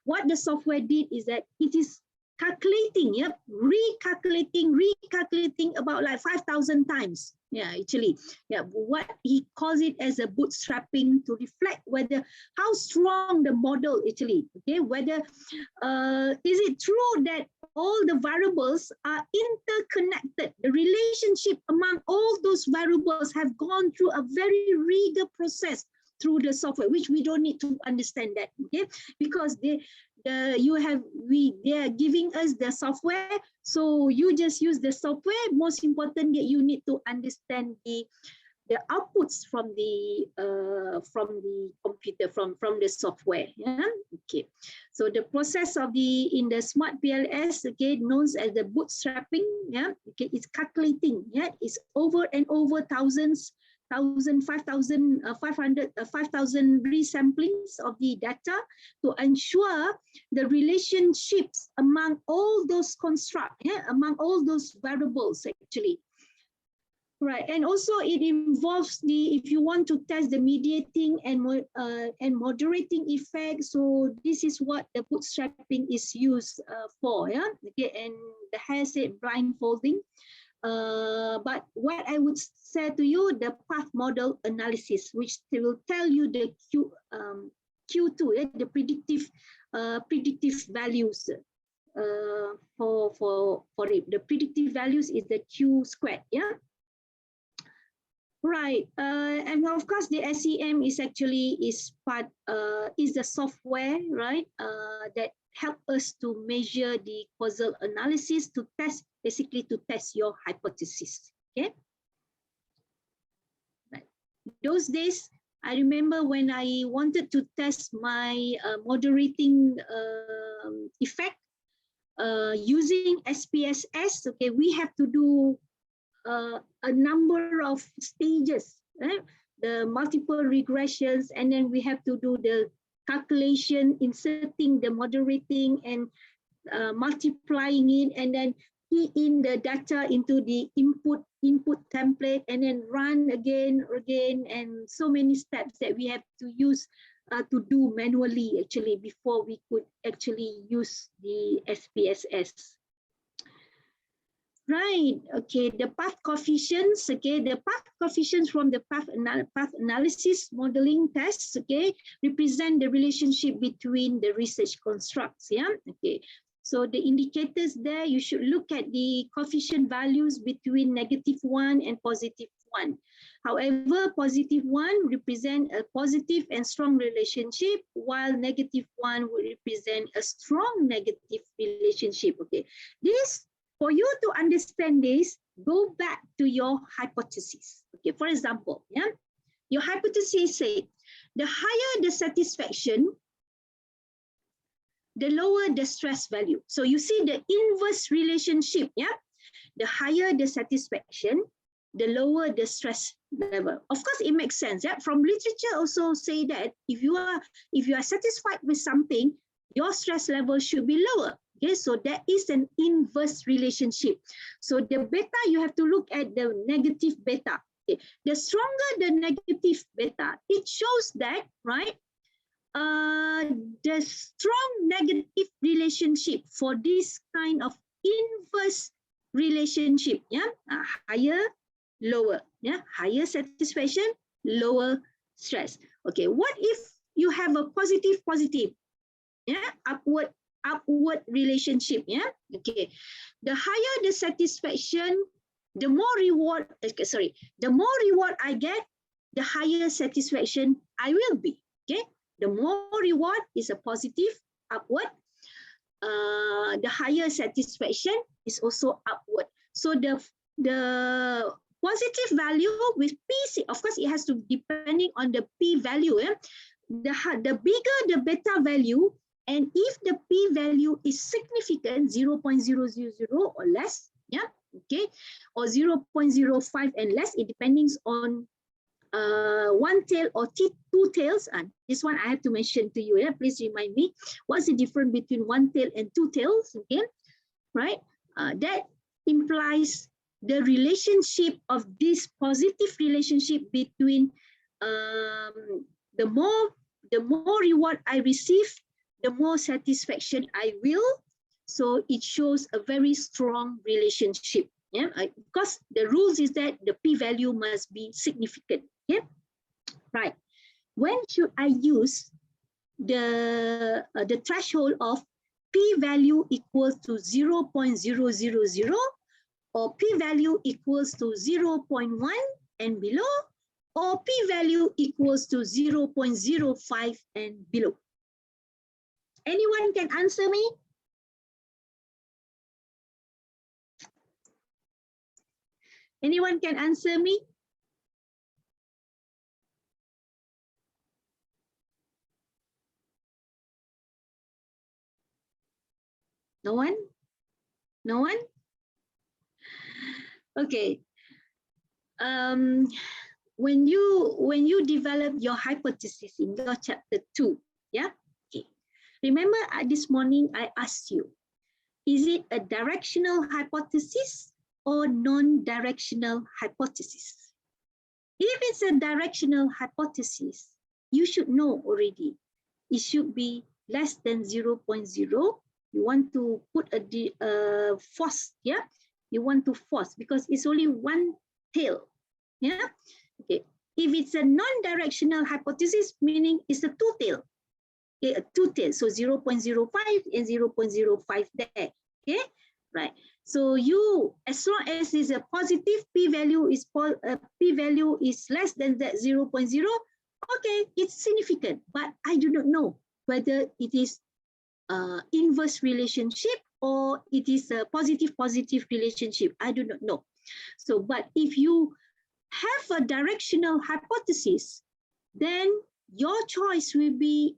What the software did is that it is calculating, yeah, recalculating about like 5,000 times. Yeah, actually, yeah, what he calls it as a bootstrapping to reflect whether how strong the model actually, okay, whether is it true that all the variables are interconnected. The relationship among all those variables have gone through a very rigorous process through the software, which we don't need to understand that, okay, because they are giving us the software, so you just use the software. Most important that you need to understand the outputs from the computer, from the software. Yeah. Okay. So the process of in the smart PLS, again known as the bootstrapping. Yeah. Okay. It's calculating. Yeah. It's over and over thousands. 5,000 resamplings of the data to ensure the relationships among all those constructs, yeah, among all those variables actually. Right, and also it involves if you want to test the mediating and moderating effect. So this is what the bootstrapping is used for, yeah. Okay, and the Hasse blindfolding. But what I would say to you, the path model analysis, which will tell you the Q2, the predictive values for it. The predictive values is the Q squared. Yeah. Right, and of course the SEM is actually is the software, right, that help us to measure the causal analysis to test, basically to test your hypothesis. Okay. Right. Those days, I remember when I wanted to test my moderating effect using SPSS. Okay, we have to do a number of stages, right? The multiple regressions, and then we have to do the calculation, inserting the moderating and multiplying it, and then key in the data into the input template, and then run again, and so many steps that we have to use to do manually actually before we could actually use the SPSS. Right, okay, the path coefficients, okay, the path coefficients from the path analysis modeling tests, okay, represent the relationship between the research constructs, yeah, okay. So the indicators there, you should look at the coefficient values between -1 and +1. However, +1 represent a positive and strong relationship, while -1 would represent a strong negative relationship, okay. This, for you to understand this, go back to your hypothesis. Okay, for example, yeah, your hypothesis say the higher the satisfaction, the lower the stress value. So you see the inverse relationship, yeah. The higher the satisfaction, the lower the stress level. Of course, it makes sense. Yeah, from literature also say that if you are satisfied with something, your stress level should be lower. Okay, so there is an inverse relationship. So the beta, you have to look at the negative beta. Okay. The stronger the negative beta, it shows that, right, the strong negative relationship for this kind of inverse relationship, yeah, higher, lower, yeah, higher satisfaction, lower stress. Okay, what if you have a positive, yeah, upward relationship, yeah, okay. The higher the satisfaction, the more reward, okay, sorry, the more reward I get, the higher satisfaction I will be, okay. The more reward is a positive, upward. The higher satisfaction is also upward. So the positive value with P, of course, it has to depending on the P value, yeah. The bigger the beta value, and if the p-value is significant, 0.000 or less, yeah, okay, or 0.05 and less, it depends on one tail or two tails. And this one I have to mention to you, yeah, please remind me, what's the difference between one tail and two tails, okay, right? That implies the relationship of this positive relationship between the more reward I receive, the more satisfaction I will. So it shows a very strong relationship. Yeah, because the rules is that the p-value must be significant. Yeah, right. When should I use the threshold of p-value equals to 0.000 or p-value equals to 0.1 and below, or p-value equals to 0.05 and below? Anyone can answer me? Anyone can answer me? No one? No one? Okay. When you develop your hypothesis in your chapter 2, yeah? Okay. Remember this morning I asked you, is it a directional hypothesis or non-directional hypothesis? If it's a directional hypothesis, you should know already. It should be less than 0.0. You want to put a force, yeah? You want to force because it's only one tail, yeah? Okay. If it's a non-directional hypothesis, meaning it's a two tail. two tails, so 0.05 and 0.05 there. Okay, right. So you, as long as it's a positive, p-value is less than that 0.0, okay, it's significant. But I do not know whether it is inverse relationship or it is a positive relationship. I do not know. So, but if you have a directional hypothesis, then your choice will be,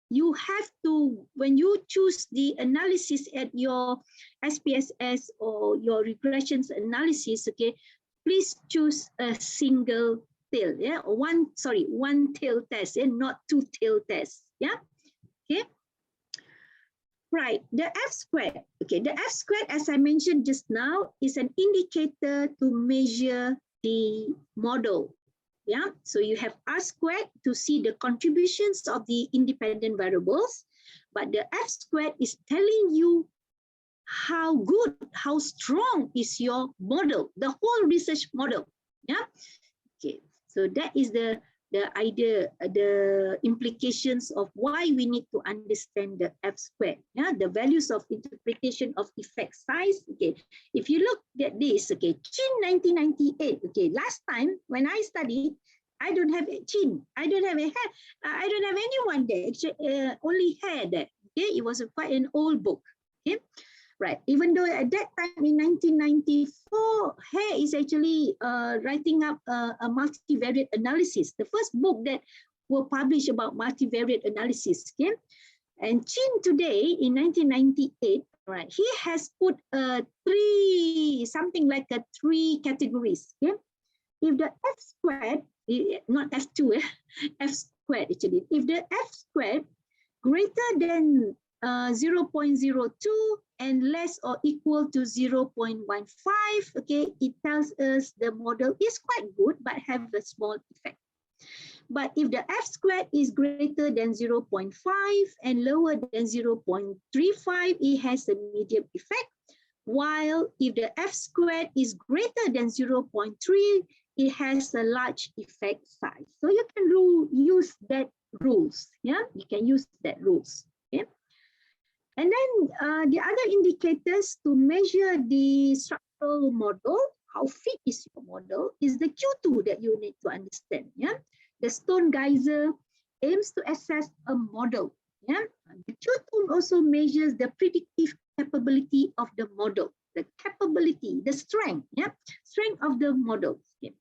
you have to, when you choose the analysis at your SPSS or your regressions analysis, okay, please choose a single tail, yeah, or one tail test, and not two tail tests, yeah, okay. Right, the F-squared, okay, the F-squared, as I mentioned just now, is an indicator to measure the model. Yeah, so you have R-squared to see the contributions of the independent variables, but the F-squared is telling you how good, how strong is your model, the whole research model. Yeah, okay, so that is the idea, the implications of why we need to understand the F-squared. Yeah, the values of interpretation of effect size. Okay, if you look at this, okay, Chin 1998. Okay, last time when I studied, I don't have a Chin. I don't have a hair. I don't have anyone there. Actually, only hair there. Okay, it was quite an old book. Okay. Right, even though at that time in 1994, Hare is actually writing up a multivariate analysis, the first book that were published about multivariate analysis. Okay? And Chin today in 1998, right, he has put something like three categories. Okay? If the F squared, not F2, F squared actually, if the F squared greater than 0.02 and less or equal to 0.15, okay, it tells us the model is quite good but have a small effect. But if the F squared is greater than 0.5 and lower than 0.35, it has a medium effect. While if the F squared is greater than 0.3, it has a large effect size. So you can use that rules. Yeah, you can use that rules. Okay. And then the other indicators to measure the structural model, how fit is your model, is the Q2 that you need to understand. Yeah, the Stone Geyser aims to assess a model. Yeah, the Q2 also measures the predictive capability of the model, the capability, the strength. Yeah, strength of the model. Yeah.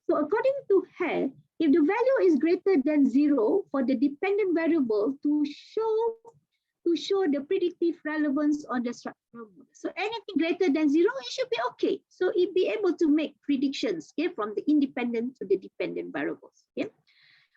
So according to Hare, if the value is greater than 0 for the dependent variable to show the predictive relevance on the structural model. So anything greater than 0, it should be okay. So it be able to make predictions, okay, from the independent to the dependent variables. Okay.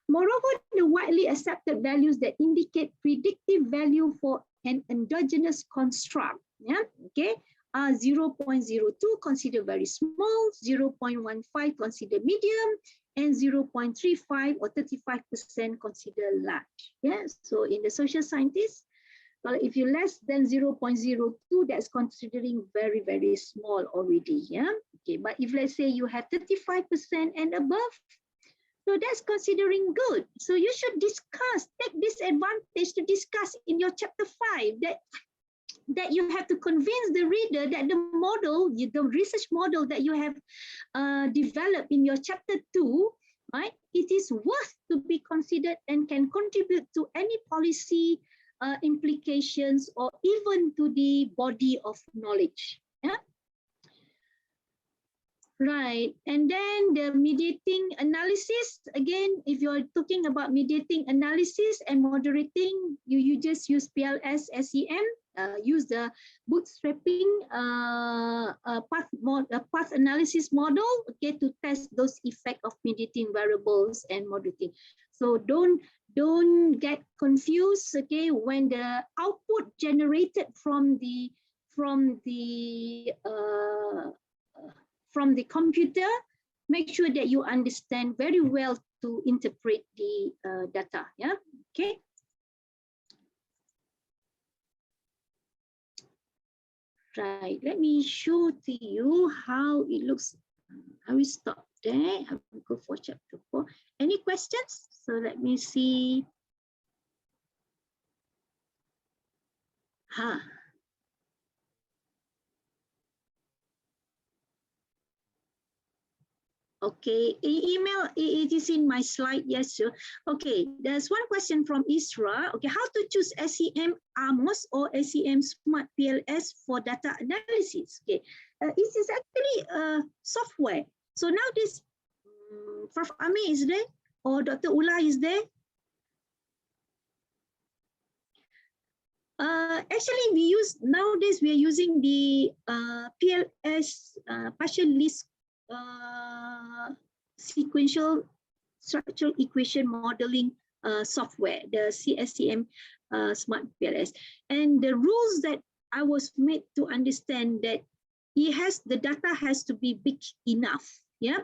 Moreover, the widely accepted values that indicate predictive value for an endogenous construct, yeah, okay, are 0.02 considered very small, 0.15 considered medium, and 0.35 or 35% considered large. Yeah, so in the social scientists, well, if you're less than 0.02, that's considering very, very small already. Yeah. Okay. But if let's say you have 35% and above, so that's considering good. So you should take this advantage to discuss in your chapter 5 that you have to convince the reader that the model, the research model that you have developed in your chapter 2, right, it is worth to be considered and can contribute to any policy implications or even to the body of knowledge. Yeah. Right, and then the mediating analysis, again, if you're talking about mediating analysis and moderating, you just use PLS SEM, use the bootstrapping path analysis model, okay, to test those effects of mediating variables and moderating. So don't get confused, okay, when the output generated from the computer, make sure that you understand very well to interpret the data. Yeah, okay. Right, let me show to you how it looks. I will stop there. I will go for chapter 4. Any questions? So let me see. Huh. Okay, email, it is in my slide, yes, sir. Okay, there's one question from Isra. Okay, how to choose SEM AMOS or SEM Smart PLS for data analysis? Okay, it is actually software. So now this, Prof. Ami is there or Dr. Ula is there? Actually, nowadays we are using the PLS partial list sequential structural equation modeling software, the CSCM Smart PLS. And the rules that I was made to understand that the data has to be big enough, yeah,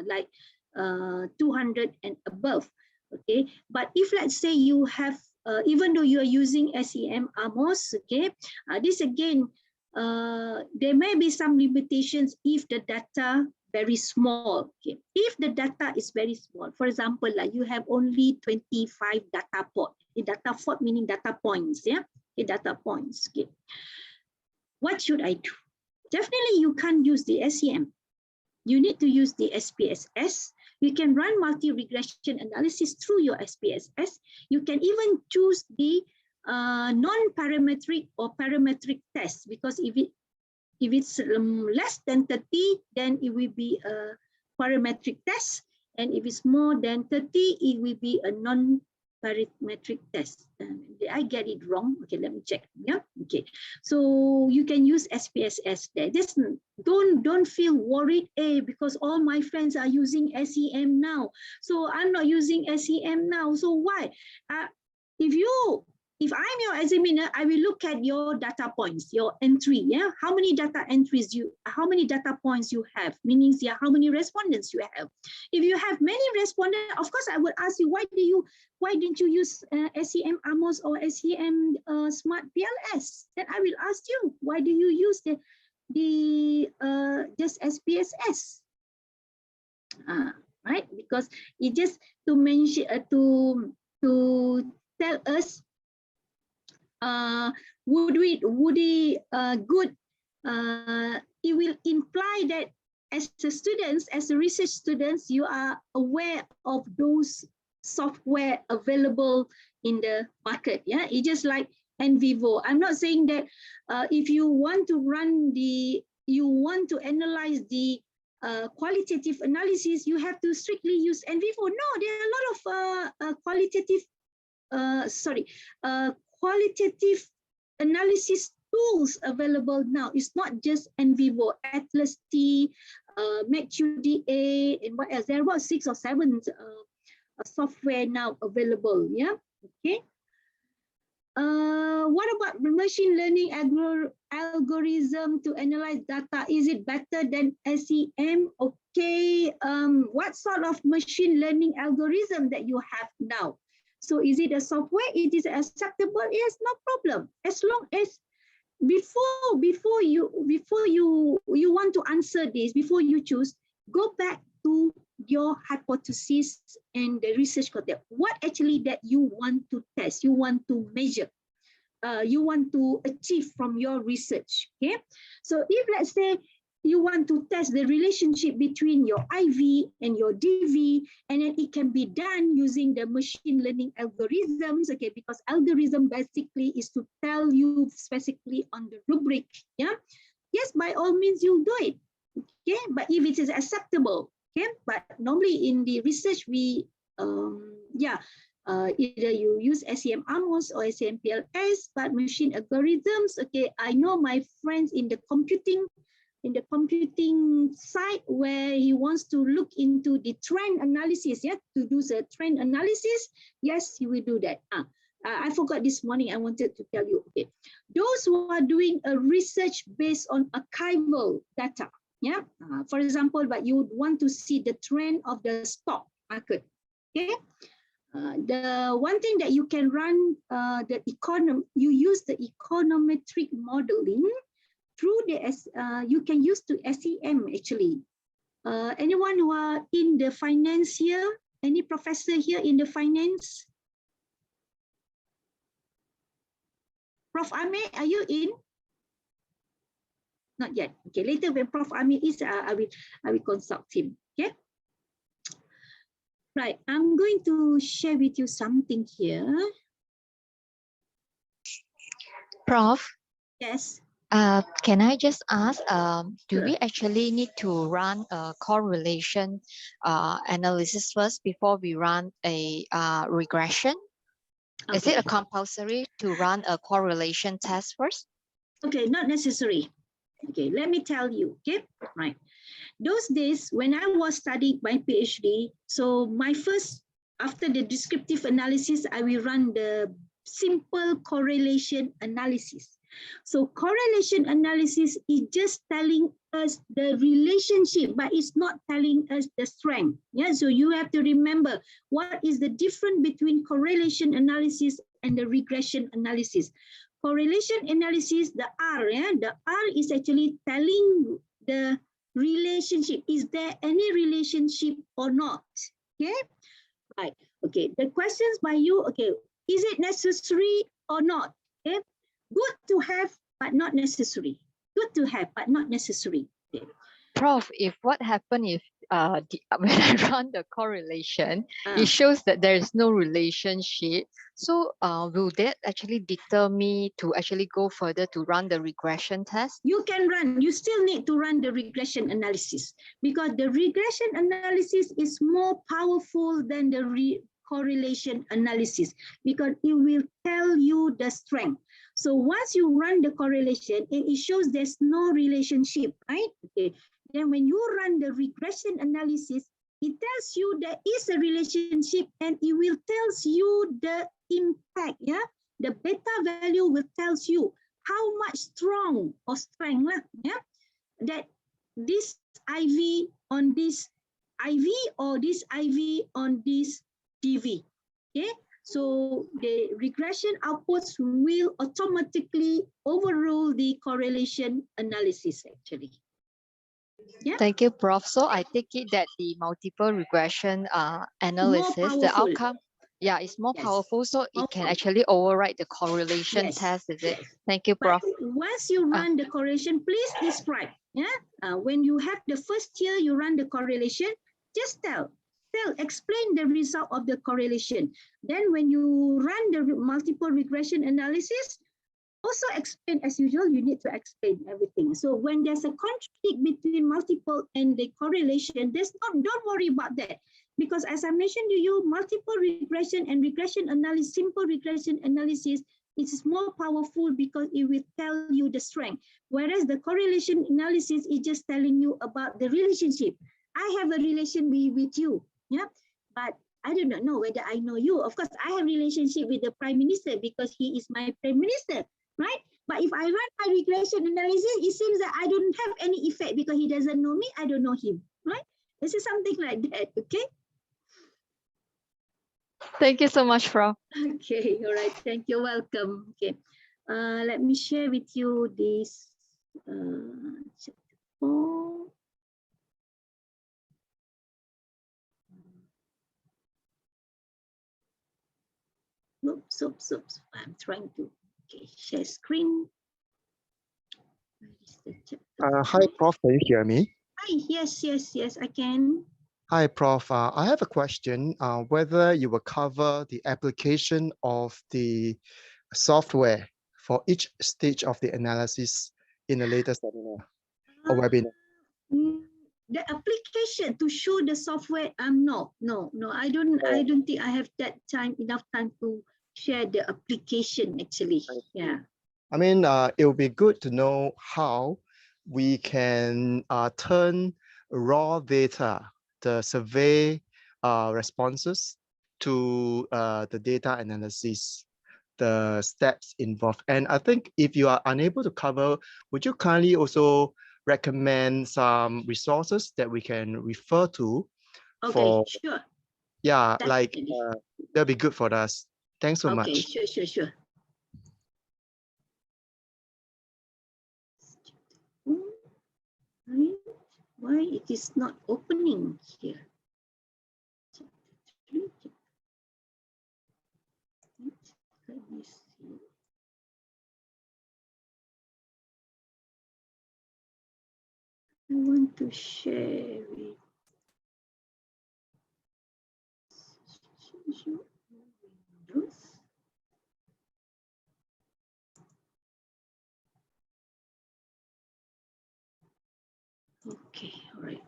like 200 and above. Okay, but if let's say you have even though you are using SEM AMOS, okay, this again, there may be some limitations if the data very small. Okay, if the data is very small, for example, like you have only 25 data point. Data point meaning data points, yeah, okay, data points. Okay, what should I do? Definitely, you can't use the SEM. You need to use the SPSS. You can run multi-regression analysis through your SPSS. You can even choose the non-parametric or parametric test, because if it's less than 30, then it will be a parametric test. And if it's more than 30, it will be a non-parametric test. Did I get it wrong? Okay, let me check. Yeah, okay. So you can use SPSS there. Just don't feel worried, because all my friends are using SEM now. So I'm not using SEM now. So why? If I'm your examiner, I will look at your data points, your entry. Yeah, how many data points you have? Meaning, yeah, how many respondents you have? If you have many respondents, of course, I would ask you, why didn't you use SEM AMOS or SEM Smart PLS? Then I will ask you, why do you use just SPSS? Right? Because it just to mention to tell us. It will imply that as a research students, you are aware of those software available in the market. Yeah, it's just like NVivo. I'm not saying that if you want to analyze the qualitative analysis, you have to strictly use NVivo. No, there are a lot of qualitative analysis tools available now. It's not just NVivo, Atlas T, MacQDA, and what else? There are about 6 or 7 software now available. Yeah, okay. What about machine learning algorithm to analyze data? Is it better than SEM? Okay. What sort of machine learning algorithm that you have now? So is it a software? It is acceptable? Yes, no problem. As long as before you want to answer this, before you choose, go back to your hypothesis and the research content. What actually that you want to test, you want to measure, you want to achieve from your research. Okay. So if let's say you want to test the relationship between your IV and your DV, and then it can be done using the machine learning algorithms, okay, because algorithm basically is to tell you specifically on the rubric, yeah. Yes, by all means you do it, okay, but if it is acceptable, okay, but normally in the research we, either you use SEM AMOS or SEM PLS, but machine algorithms, okay, I know my friends in the computing side where he wants to look into the trend analysis, yeah, to do the trend analysis, yes, he will do that. I forgot this morning, I wanted to tell you, okay, those who are doing a research based on archival data, yeah, for example, but you would want to see the trend of the stock market, okay, the one thing that you can run you use the econometric modeling through you can use to SEM actually. Anyone who are in the finance here? Any professor here in the finance? Prof. Amir, are you in? Not yet. Okay, later when Prof. Amir is, I will consult him. Okay. Right, I'm going to share with you something here. Prof, Yes. can I just ask, do Sure. we actually need to run a correlation analysis first before we run a regression? Is it a compulsory to run a correlation test first? Okay, not necessary. Okay, let me tell you. Okay, right. Those days when I was studying my PhD, so my first, after the descriptive analysis, I will run the simple correlation analysis. So correlation analysis is just telling us the relationship, but it's not telling us the strength. Yeah, so you have to remember what is the difference between correlation analysis and the regression analysis. Correlation analysis, the R, yeah, the R is actually telling the relationship. Is there any relationship or not? Okay, right. Okay, the questions by you. Okay, is it necessary or not? Okay, good to have, but not necessary. Good to have, but not necessary. Okay. Prof, if what happened if when I run the correlation, it shows that there is no relationship. So will that actually deter me to actually go further to run the regression test? You can run, you still need to run the regression analysis because the regression analysis is more powerful than the correlation analysis because it will tell you the strength. So once you run the correlation, it shows there's no relationship, right? Okay. Then when you run the regression analysis, it tells you there is a relationship and it will tells you the impact, yeah? The beta value will tells you how much strong or strength, yeah? That this IV on this IV or this IV on this DV, okay? So the regression outputs will automatically overrule the correlation analysis actually. Yeah. Thank you, Prof. So I take it that the multiple regression analysis, the outcome, yeah, it's more powerful, so it can actually override the correlation test, is it? Thank you, Prof. But once you run the correlation, please describe. Yeah. When you have the first year, you run the correlation, just explain the result of the correlation. Then when you run the multiple regression analysis, also explain as usual, you need to explain everything. So when there's a conflict between multiple and the correlation, don't worry about that. Because as I mentioned to you, multiple regression and regression analysis, simple regression analysis is more powerful because it will tell you the strength. Whereas the correlation analysis is just telling you about the relationship. I have a relation with you, yeah, but I do not know whether I know you. Of course, I have a relationship with the Prime Minister because he is my Prime Minister. Right? But if I run my regression analysis, it seems that I don't have any effect because he doesn't know me, I don't know him, right? This is something like that, okay? Thank you so much, Prof. Okay, all right, thank you, welcome. Okay, let me share with you this chapter 4. Oops, I'm trying to, okay, share screen. Hi, Prof. Can you hear me? Hi, yes, I can. Hi, Prof. I have a question. Whether you will cover the application of the software for each stage of the analysis in the later seminar or webinar? The application to show the software, no, I don't think I have that enough time to share the application actually. Yeah. I mean, it would be good to know how we can turn raw data, the survey responses, to the data analysis, the steps involved. And I think if you are unable to cover, would you kindly also recommend some resources that we can refer to? Okay, sure. Yeah, like that'll be good for us. Thanks so much. Okay, sure. Why it is not opening here? Let me see. I want to share with Windows. Okay, all right.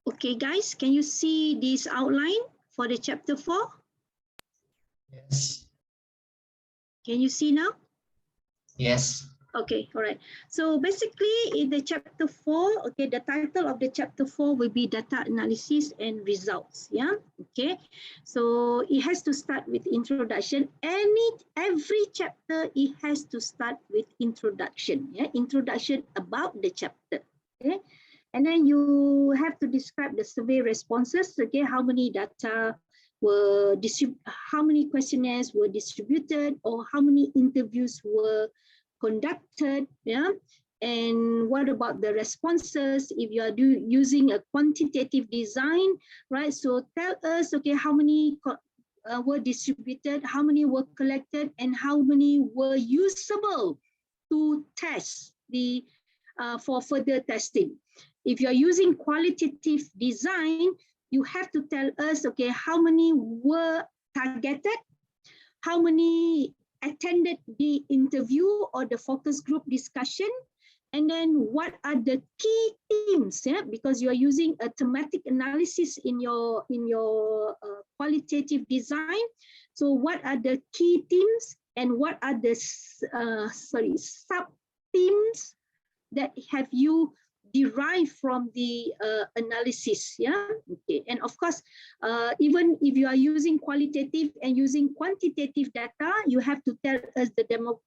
Okay, guys, can you see this outline for the chapter 4? Yes. Can you see now? Yes. Okay, all right. So basically in the chapter 4, okay, the title of the chapter 4 will be data analysis and results. Yeah, okay. So it has to start with introduction. Every chapter it has to start with introduction. Yeah, introduction about the chapter. Okay. And then you have to describe the survey responses. Okay, how many data were how many questionnaires were distributed, or how many interviews were conducted, yeah, and what about the responses if you are using a quantitative design, right? So tell us, okay, how many were distributed, how many were collected, and how many were usable to test the for further testing. If you are using qualitative design, you have to tell us, okay, how many were targeted, how many attended the interview or the focus group discussion, and then what are the key themes, yeah, because you are using a thematic analysis in your qualitative design. So what are the key themes, and what are the sub themes that have you derived from the analysis, yeah, okay. And of course, even if you are using qualitative and using quantitative data, you have to tell us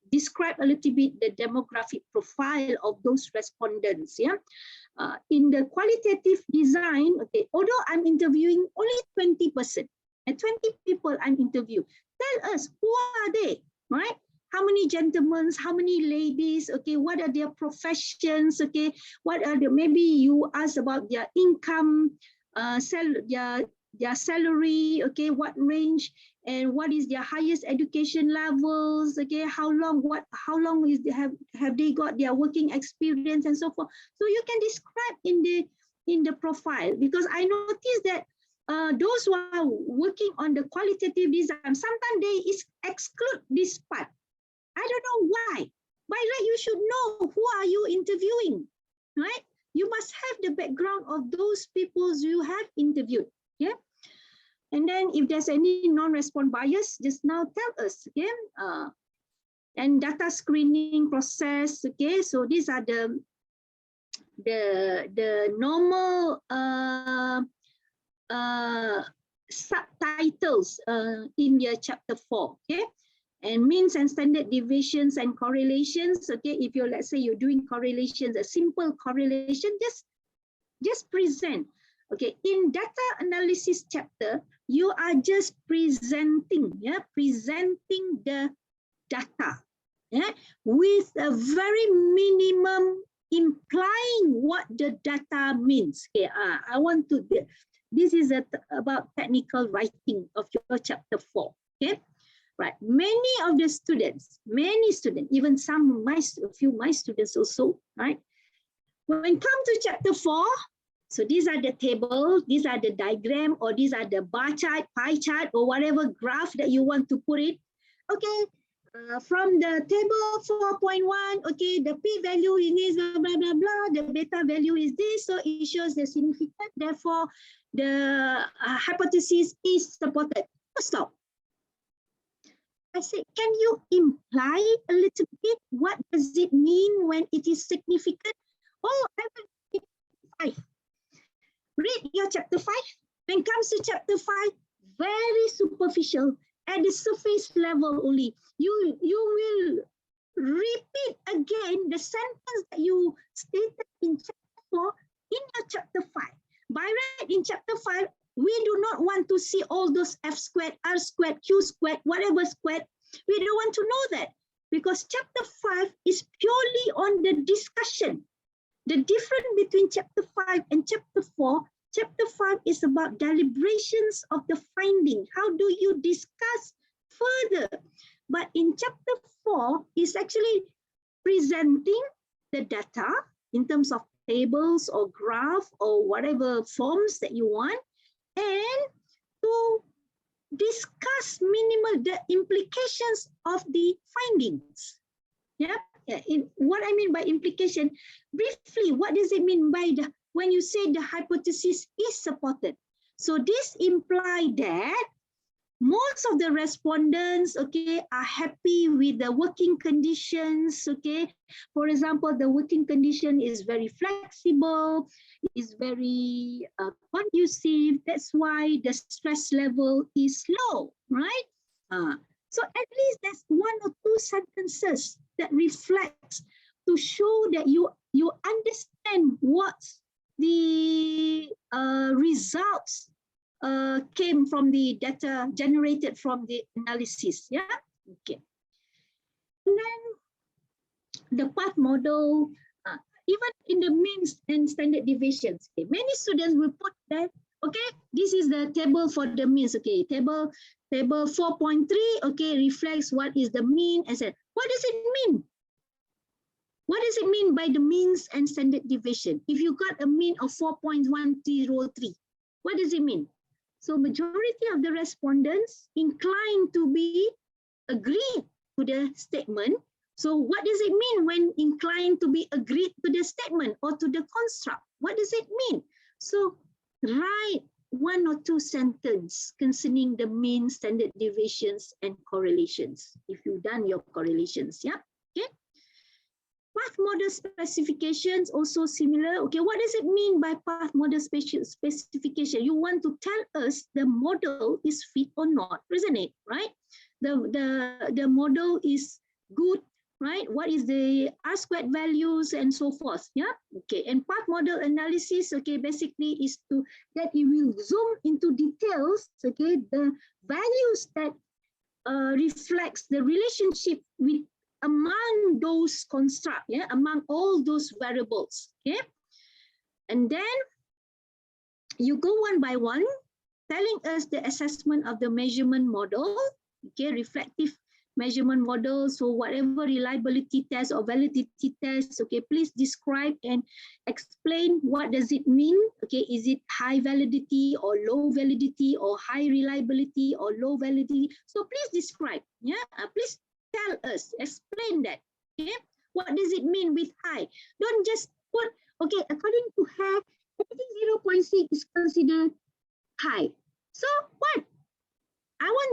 describe a little bit the demographic profile of those respondents, yeah. In the qualitative design, okay, although I'm interviewing only 20%, and 20 people I'm interviewing, tell us who are they, right? How many gentlemen, how many ladies, okay, what are their professions, okay, what are the, maybe you ask about their income, their salary, okay, what range, and what is their highest education levels, okay, how long is have they got their working experience, and so forth. So you can describe in the profile, because I noticed that those who are working on the qualitative design, sometimes they exclude this part. I don't know why. By right, you should know who are you interviewing, right? You must have the background of those people you have interviewed, yeah? And then if there's any non-response bias, just now tell us, okay? And data screening process, okay? So these are the normal subtitles in your chapter 4, okay? And means and standard deviations and correlations, okay? If you're, let's say you're doing correlations, a simple correlation, just present. Okay, in data analysis chapter, you are just presenting, yeah, presenting the data, yeah, with a very minimum implying what the data means. Okay, I want to, this is about technical writing of your chapter 4, okay? Right, many of the students, even some a few my students also, right? When it comes to chapter 4, so these are the table, these are the diagram, or these are the bar chart, pie chart, or whatever graph that you want to put it. Okay, from the table 4.1, okay, the p-value is blah, blah, blah, blah, the beta value is this, so it shows the significance, therefore the hypothesis is supported. Stop. I said, can you imply a little bit? What does it mean when it is significant? Oh, I will read 5. Read your chapter 5. When it comes to chapter 5, very superficial, at the surface level only. You will repeat again the sentence that you stated in chapter 4 in your chapter 5. By right, in chapter 5, we do not want to see all those F squared, R squared, Q squared, whatever squared. We don't want to know that, because chapter 5 is purely on the discussion. The difference between chapter 5 and chapter 4, chapter 5 is about deliberations of the finding. How do you discuss further? But in chapter 4, is actually presenting the data in terms of tables or graph or whatever forms that you want, and to discuss the implications of the findings. Yeah, what I mean by implication, briefly, what does it mean by when you say the hypothesis is supported? So this implies that most of the respondents, okay, are happy with the working conditions, okay. For example, the working condition is very flexible, is very conducive. That's why the stress level is low, right? So at least that's one or two sentences that reflects to show that you understand what the results came from the data generated from the analysis. Yeah, okay. And then the path model, even in the means and standard deviations, okay, many students will put that, okay, this is the table for the means, okay, table 4.3, okay, reflects what is the mean. I said, what does it mean? What does it mean by the means and standard deviation? If you got a mean of 4.103, what does it mean? So majority of the respondents inclined to be agreed to the statement. So what does it mean when inclined to be agreed to the statement or to the construct? What does it mean? So write one or two sentences concerning the mean, standard deviations, and correlations, if you've done your correlations, yeah, okay. Path model specifications also similar. Okay, what does it mean by path model specification? You want to tell us the model is fit or not, isn't it? Right? The model is good, right? What is the R-squared values and so forth? Yeah. Okay. And path model analysis, okay, basically is to that it will zoom into details. Okay, the values that reflects the relationship with among those constructs, yeah, among all those variables, okay? And then you go one by one, telling us the assessment of the measurement model, okay, reflective measurement model. So whatever reliability test or validity test, okay, please describe and explain what does it mean, okay? Is it high validity or low validity or high reliability or low validity? So please describe, yeah, please tell us, explain that, okay? What does it mean with high? Don't just put, okay, according to HAC, everything 0.6 is considered high. So what?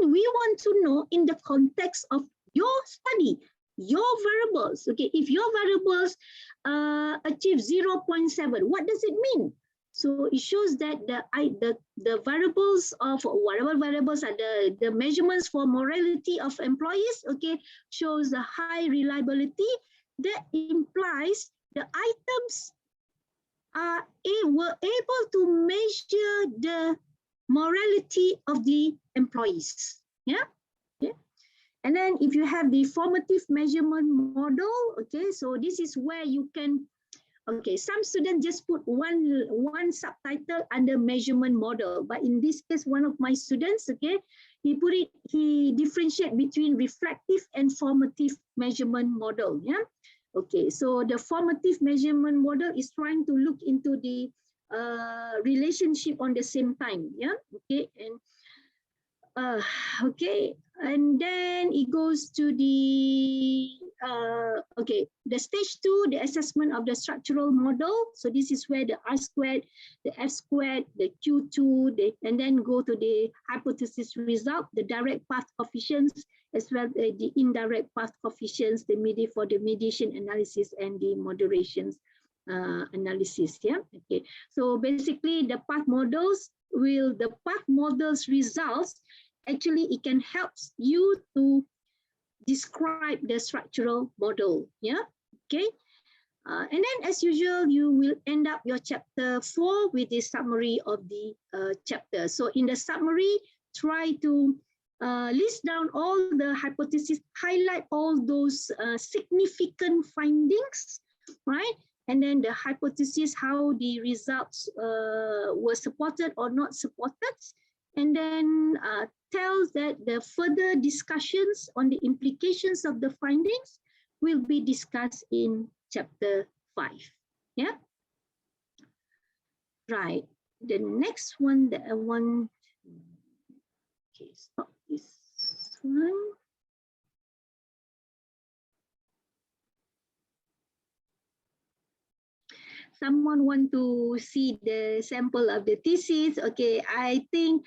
We want to know in the context of your study, your variables, okay? If your variables achieve 0.7, what does it mean? So it shows that the variables of whatever variables are the measurements for morality of employees, okay, shows a high reliability. That implies the items were able to measure the morality of the employees. Yeah. Okay. And then if you have the formative measurement model, okay, so this is where you can. Okay, some students just put one subtitle under measurement model, but in this case, one of my students, okay, he differentiate between reflective and formative measurement model, yeah. Okay, so the formative measurement model is trying to look into the relationship on the same time, yeah. Okay, and okay, and then it goes to the okay, the stage 2, the assessment of the structural model. So this is where the R-squared, the F-squared, the Q2, and then go to the hypothesis result, the direct path coefficients, as well as the indirect path coefficients, for the mediation analysis and the moderations analysis. Yeah. Okay. So basically, the path models results actually it can help you to describe the structural model. Yeah. Okay. And then as usual, you will end up your chapter 4 with the summary of the chapter. So in the summary, try to list down all the hypotheses, highlight all those significant findings, right? And then the hypothesis, how the results were supported or not supported. And then tells that the further discussions on the implications of the findings will be discussed in chapter 5. Yeah. Right. The next one that I want, okay, stop this one. Someone want to see the sample of the thesis. Okay, I think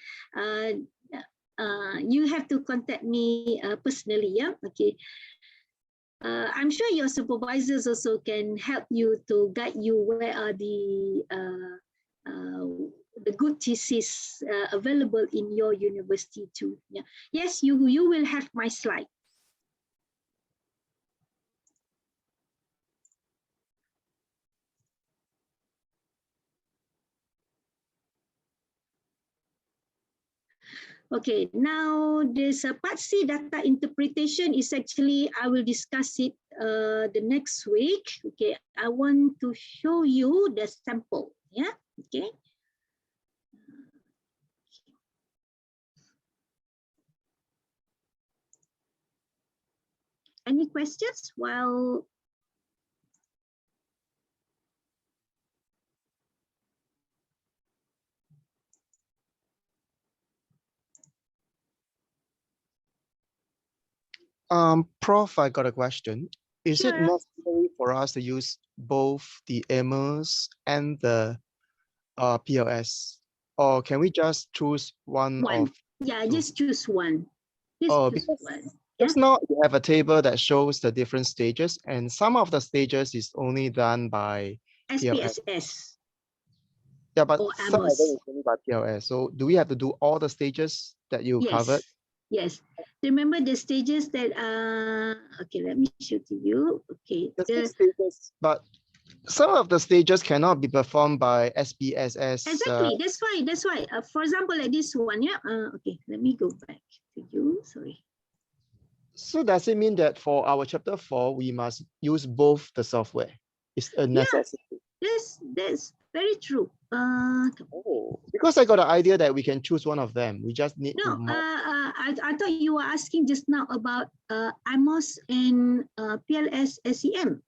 you have to contact me personally. Yeah. Okay. I'm sure your supervisors also can help you to guide you where are the good thesis available in your university too. Yeah. Yes, you will have my slide. Okay, now this part C data interpretation is actually, I will discuss it the next week. Okay, I want to show you the sample. Yeah, okay. Any questions while Prof, I got a question. Is it Sure. necessary for us to use both the MS and the PLS, or can we just choose one of? Yeah, two? just choose one. Just choose Because one. Yeah. just now you have a table that shows the different stages, and some of the stages is only done by PLS. SPSS. Yeah, but Or some of them AMOS. is only by PLS. So do we have to do all the stages that you covered? Yes. Remember the stages that okay, let me show to you. Okay. The 6 stages, but some of the stages cannot be performed by SPSS. Exactly. That's why. For example, like this one. Yeah. Okay. Let me go back to you. Sorry. So does it mean that for our chapter 4, we must use both the software? It's a necessity. That's very true. Oh, because I got an idea that we can choose one of them. We just need No. to. I thought you were asking just now about AMOS and PLS SEM.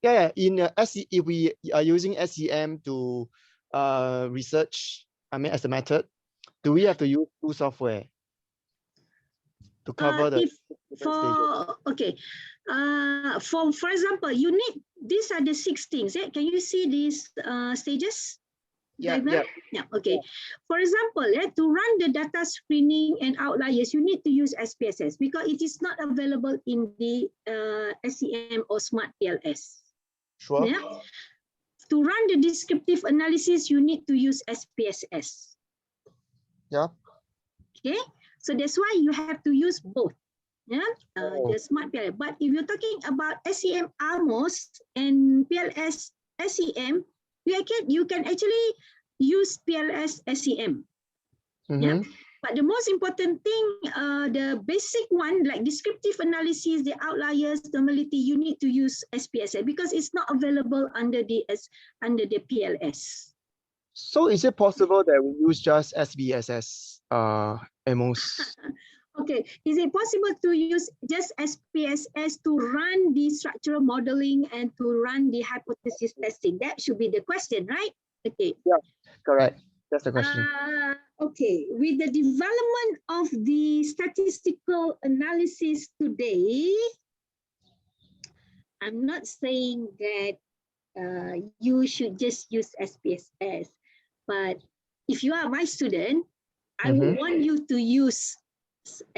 Yeah, in SE, if we are using SEM to research, I mean, as a method, do we have to use 2 software to cover the different stages? Okay, for example, you need, these are the 6 things. Yeah? Can you see these stages? Yeah. Yeah. Okay. For example, to run the data screening and outliers, you need to use SPSS because it is not available in the SEM or Smart PLS. Sure. Yeah. To run the descriptive analysis, you need to use SPSS. Yeah. Okay. So that's why you have to use both. Yeah, the Smart PLS. But if you're talking about SEM AMOS and PLS SEM, you can actually use PLS SEM. Yeah. But the most important thing, the basic one, like descriptive analysis, the outliers, normality, you need to use SPSS because it's not available under the PLS. So is it possible that we use just SPSS AMOS? Okay, is it possible to use just SPSS to run the structural modeling and to run the hypothesis testing? That should be the question, right? Okay. Yeah, correct. That's the question. Okay, with the development of the statistical analysis today, I'm not saying that you should just use SPSS, but if you are my student, I would want you to use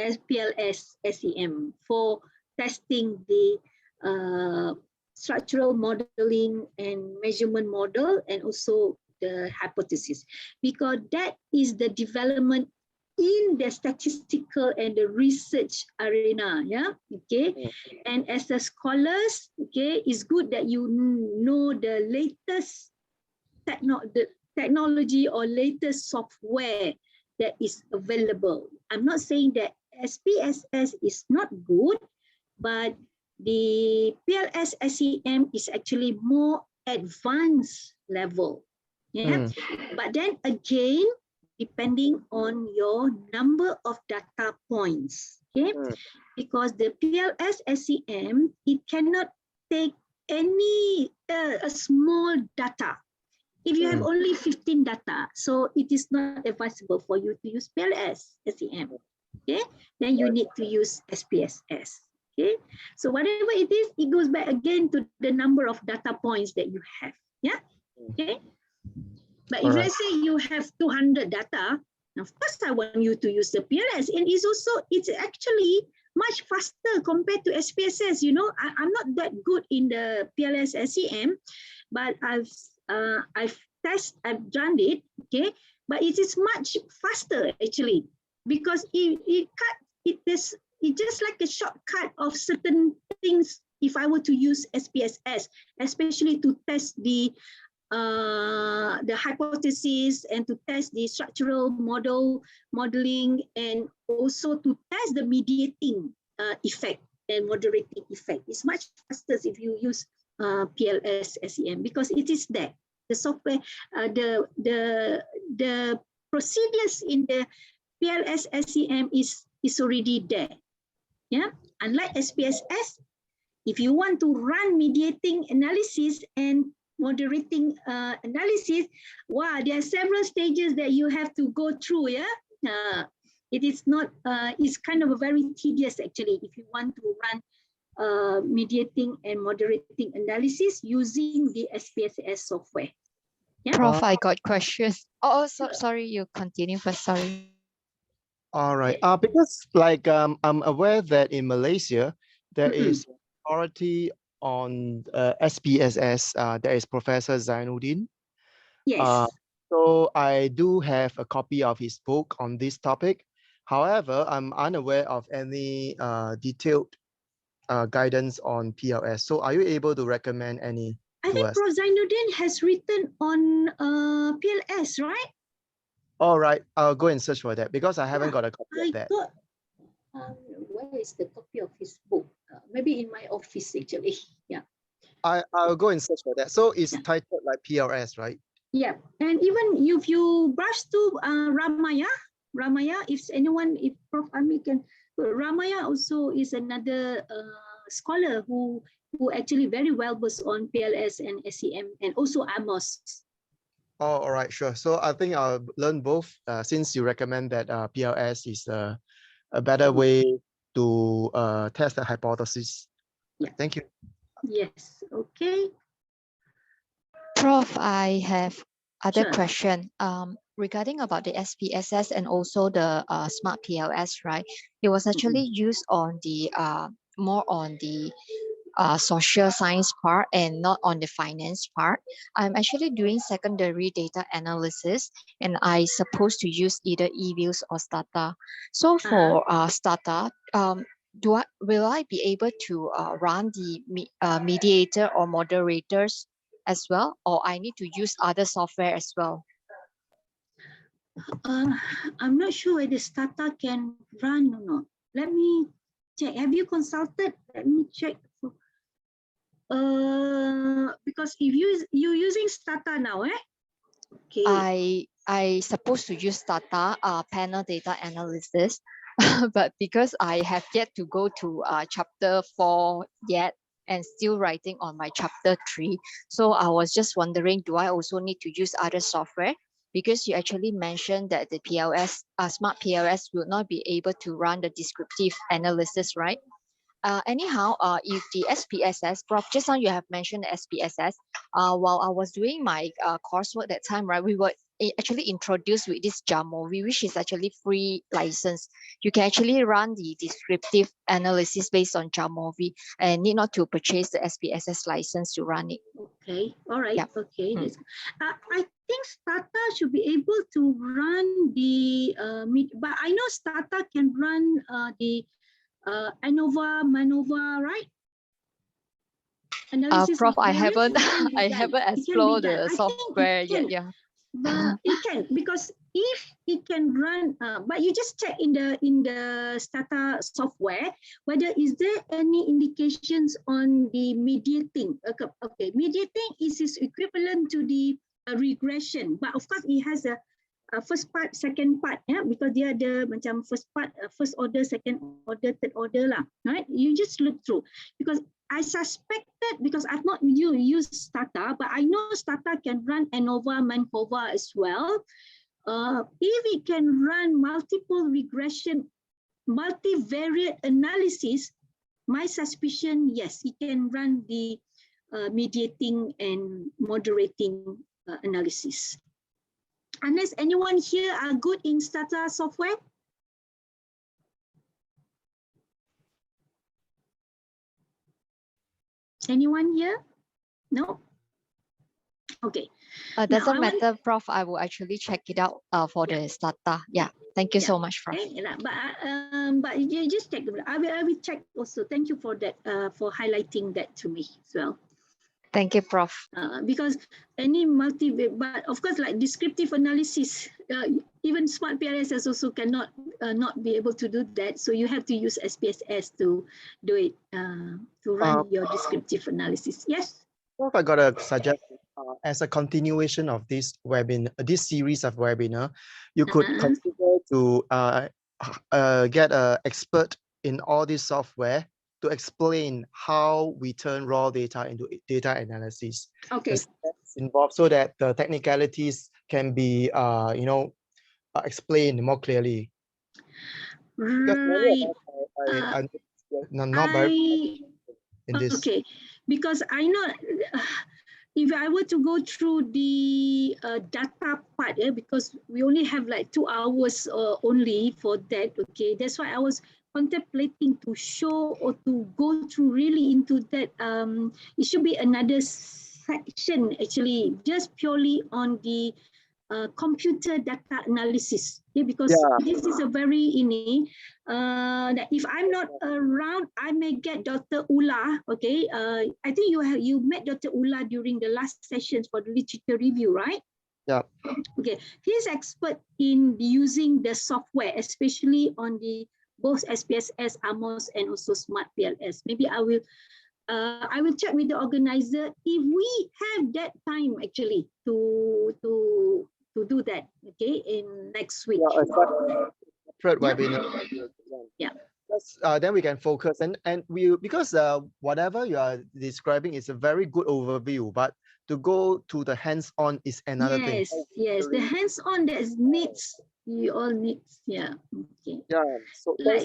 PLS SEM for testing the structural modeling and measurement model and also the hypothesis, because that is the development in the statistical and the research arena. Yeah. Okay. And as a scholars, okay, it's good that you know the latest technology or latest software that is available. I'm not saying that SPSS is not good, but the PLS SEM is actually more advanced level. Yeah. But then again, depending on your number of data points. Okay, because the PLS SEM, it cannot take any a small data. If you have only 15 data, so it is not advisable for you to use PLS SEM. Okay, then you need to use SPSS. Okay, so whatever it is, it goes back again to the number of data points that you have. Yeah, okay. But if let's say you have 200 data, of course I want you to use the PLS, and it's actually much faster compared to SPSS. You know, I'm not that good in the PLS SEM, but I've done it, okay, but it is much faster actually, because it's just like a shortcut of certain things if I were to use SPSS, especially to test the hypothesis and to test the structural modeling, and also to test the mediating effect and moderating effect. It's much faster if you use PLS SEM, because it is there. The software, the procedures in the PLS SEM is already there. Yeah, unlike SPSS, if you want to run mediating analysis and moderating analysis, wow, there are several stages that you have to go through. Yeah, it is not. It's kind of a very tedious actually if you want to run mediating and moderating analysis using the SPSS software. Yeah. Prof, I got questions. Sorry, you continue first. Sorry. All right. Because like I'm aware that in Malaysia there is authority on SPSS. There is Professor Zainuddin. Yes. So I do have a copy of his book on this topic. However, I'm unaware of any detailed guidance on PLS. So are you able to recommend any I to think us? Prof. Zainuddin has written on PLS, right? All right, I'll go and search for that because I haven't got a copy of that. Got, where is the copy of his book? Maybe in my office actually. Yeah. I'll go and search for that. So it's titled like PLS, right? Yeah, and even if you brush to Ramaya, if Prof. Ami can, Ramaya also is another scholar who actually very well versed on PLS and SEM, and also Amos. Oh, all right, sure. So I think I'll learn both since you recommend that PLS is a better way to test the hypothesis. Yeah. Thank you. Yes, okay. Prof, I have other Sure. question. Regarding about the SPSS and also the smart PLS, right? It was actually used on the more on the social science part and not on the finance part. I'm actually doing secondary data analysis, and I supposed to use either eViews or Stata. So for Stata, will I be able to run the mediator or moderators as well, or I need to use other software as well? I'm not sure whether Stata can run or not. Let me check. Have you consulted? Let me check. Because if you're using Stata now, Okay. I supposed to use Stata panel data analysis, but because I have yet to go to chapter 4 yet and still writing on my chapter 3, so I was just wondering, do I also need to use other software? Because you actually mentioned that the PLS, smart PLS will not be able to run the descriptive analysis, right? Anyhow, if the SPSS, Prof, just now you have mentioned the SPSS, while I was doing my coursework that time, right, we were actually introduced with this Jamovi, which is actually free license. You can actually run the descriptive analysis based on Jamovi and need not to purchase the SPSS license to run it. Okay, all right, Yeah. okay. I think Stata should be able to run the, but I know Stata can run the ANOVA, MANOVA, right? Analysis Prof, of I variance, haven't explored the I software think yet. Yeah. But it can, because if it can run, but you just check in the Stata software whether is there any indications on the mediating. Okay, mediating is equivalent to the regression, but of course it has a first part, second part, yeah, because dia ada macam first part, first order, second order, third order lah, right? You just look through, because I suspected, because I've not used Stata, but I know Stata can run ANOVA, MANCOVA as well. If it can run multiple regression, multivariate analysis, my suspicion, yes, it can run the mediating and moderating analysis. Unless anyone here are good in Stata software? Anyone here? No? Okay. Doesn't matter, Prof. I will actually check it out for the Stata. Yeah. Thank you so much, Prof. Okay, but you just check. I will check also. Thank you for that, for highlighting that to me as well. Thank you, Prof. Because any but of course, like descriptive analysis, even smart PLS also cannot not be able to do that. So you have to use SPSS to do it, to run your descriptive analysis. Yes. Prof, I got a suggestion. As a continuation of this webinar, this series of webinar, you could consider to get an expert in all this software to explain how we turn raw data into data analysis. Okay. Involved so that the technicalities can be, explained more clearly. Right. I'm not very in this. Okay, because I know if I were to go through the data part, because we only have like 2 hours only for that. Okay, that's why I was contemplating to show or to go through really into that. It should be another section actually, just purely on the computer data analysis, okay, because this is a very that if I'm not around, I may get Dr. Ula. Okay, I think you met Dr. Ula during the last sessions for the literature review, right? Yeah. Okay, he's expert in using the software, especially on the both SPSS, AMOS, and also Smart PLS. Maybe I will check with the organizer if we have that time actually to do that, okay, in next week. Webinar. Yeah. Then we can focus and we, because whatever you are describing is a very good overview, but to go to the hands-on is another thing. Yes, the hands-on that needs, you all need, yeah. Okay. Yeah. So like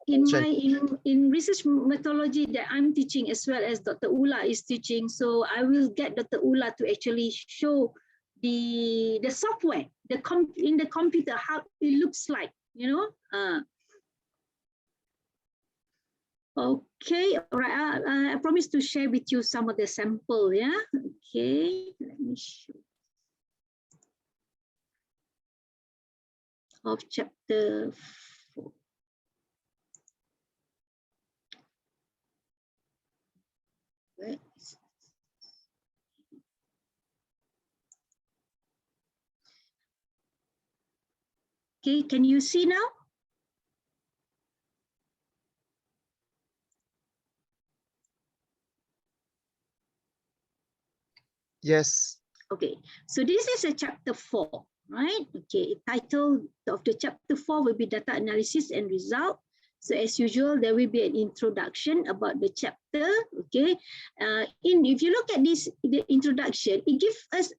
in research methodology that I'm teaching as well as Dr. Ula is teaching, so I will get Dr. Ula to actually show the software, in the computer, how it looks like, you know. Okay, all right. I promise to share with you some of the sample, yeah. Okay, let me show. Of chapter 4. Right. Okay, can you see now? Yes. Okay, so this is a chapter 4, right? Okay, title of the chapter 4 will be data analysis and result. So as usual, there will be an introduction about the chapter. Okay, if you look at this, the introduction, it gives us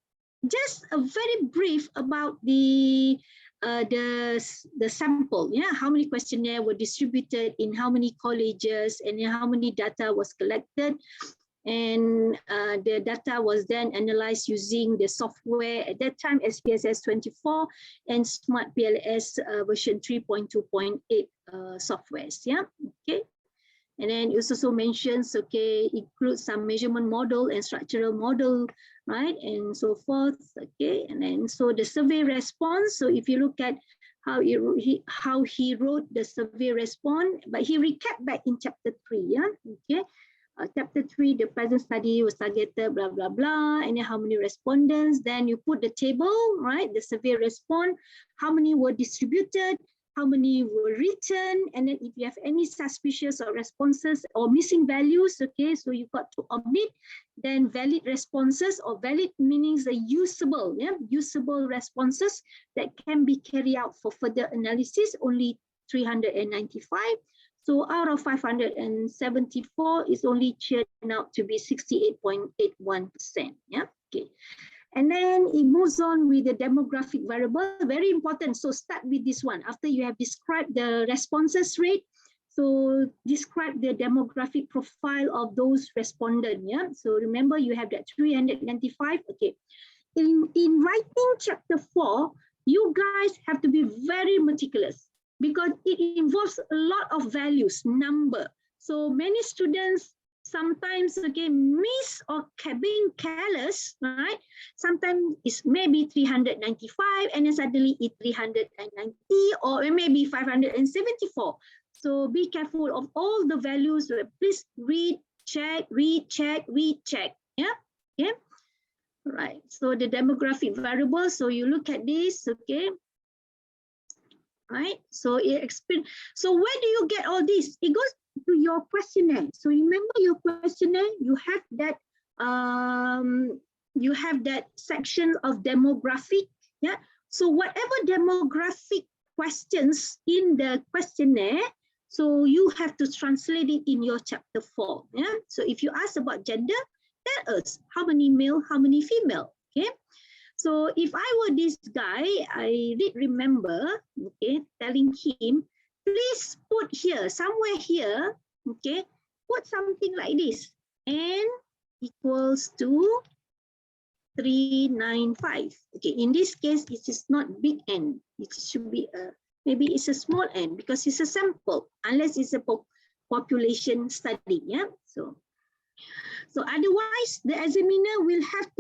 just a very brief about the sample. Yeah, how many questionnaires were distributed in how many colleges and how many data was collected. And the data was then analyzed using the software at that time, SPSS 24 and Smart PLS version 3.2.8 softwares. Yeah, okay. And then it also mentions, okay, includes some measurement model and structural model, right, and so forth. Okay, and then so the survey response. So if you look at how he wrote the survey response, but he recapped back in chapter 3. Yeah, okay. Chapter 3, the present study was targeted, blah, blah, blah, and then how many respondents. Then you put the table, right? The survey response, how many were distributed, how many were written, and then if you have any suspicious or responses or missing values, okay, so you got to omit. Then valid responses, or valid meaning the usable, usable responses that can be carried out for further analysis, only 395. So out of 574 is only churned out to be 68.81%. Yeah, okay. And then it moves on with the demographic variable, very important. So start with this one. After you have described the responses rate, so describe the demographic profile of those respondents. Yeah. So remember you have that 395. Okay. In writing chapter 4, you guys have to be very meticulous because it involves a lot of values, number. So many students sometimes miss or being careless, right? Sometimes it's maybe 395 and then suddenly it's 390 or maybe 574. So be careful of all the values. Please read, check, recheck. Yeah, yeah. Right. So the demographic variable. So you look at this, okay. Right. So it explains. So where do you get all this? It goes to your questionnaire. So remember your questionnaire, you have that section of demographic. Yeah. So whatever demographic questions in the questionnaire, so you have to translate it in your chapter 4. Yeah. So if you ask about gender, tell us how many male, how many female. Okay. So if I were this guy, I did remember, okay, telling him, please put here, somewhere here, okay, put something like this, n equals to 395. Okay, in this case, it is not big N. It should be maybe it's a small n because it's a sample, unless it's a population study. Yeah. So otherwise, the examiner will have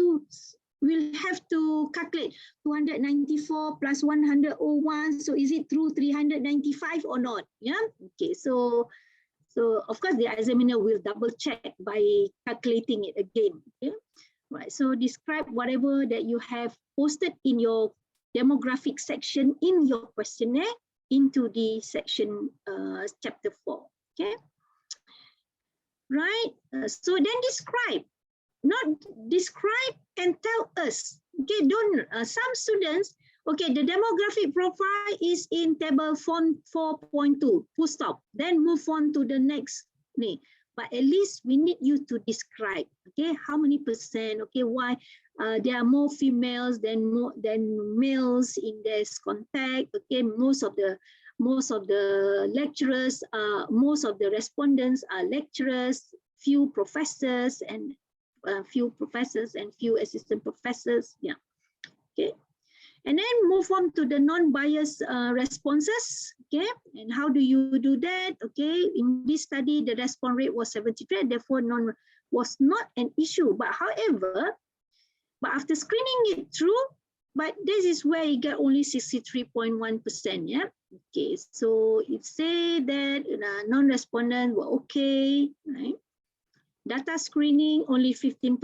to calculate 294 plus 101. So is it through 395 or not? Yeah. Okay. So of course the examiner will double check by calculating it again. Okay. Right. So describe whatever that you have posted in your demographic section in your questionnaire into the section chapter 4. Okay. Right. So then describe. Not describe and tell us. Okay, don't some students, okay, the demographic profile is in table font 4.2, full stop, then move on to the next. But at least we need you to describe, okay, how many percent, okay, why there are more females than males in this contact, okay, most of the lecturers, most of the respondents are lecturers, few professors and few assistant professors. Yeah. Okay. And then move on to the non-biased responses. Okay. And how do you do that? Okay. In this study, the response rate was 73, therefore none was not an issue. But however, after screening it through, but this is where you get only 63.1%. Yeah. Okay. So it say that non-respondent were okay, right? Data screening only 15%.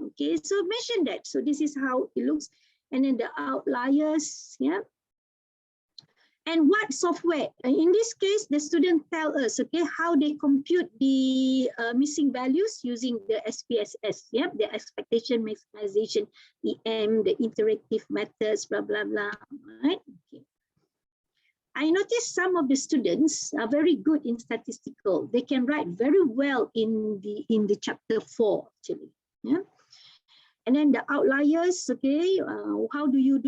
Okay, so mention that. So this is how it looks. And then the outliers, yeah. And what software? In this case, the student tell us, okay, how they compute the missing values using the Spss, yeah, the expectation maximization, EM, the interactive methods, blah, blah, blah, right? Okay. I noticed some of the students are very good in statistical. They can write very well in the chapter 4, actually. Yeah. And then the outliers, okay, how do you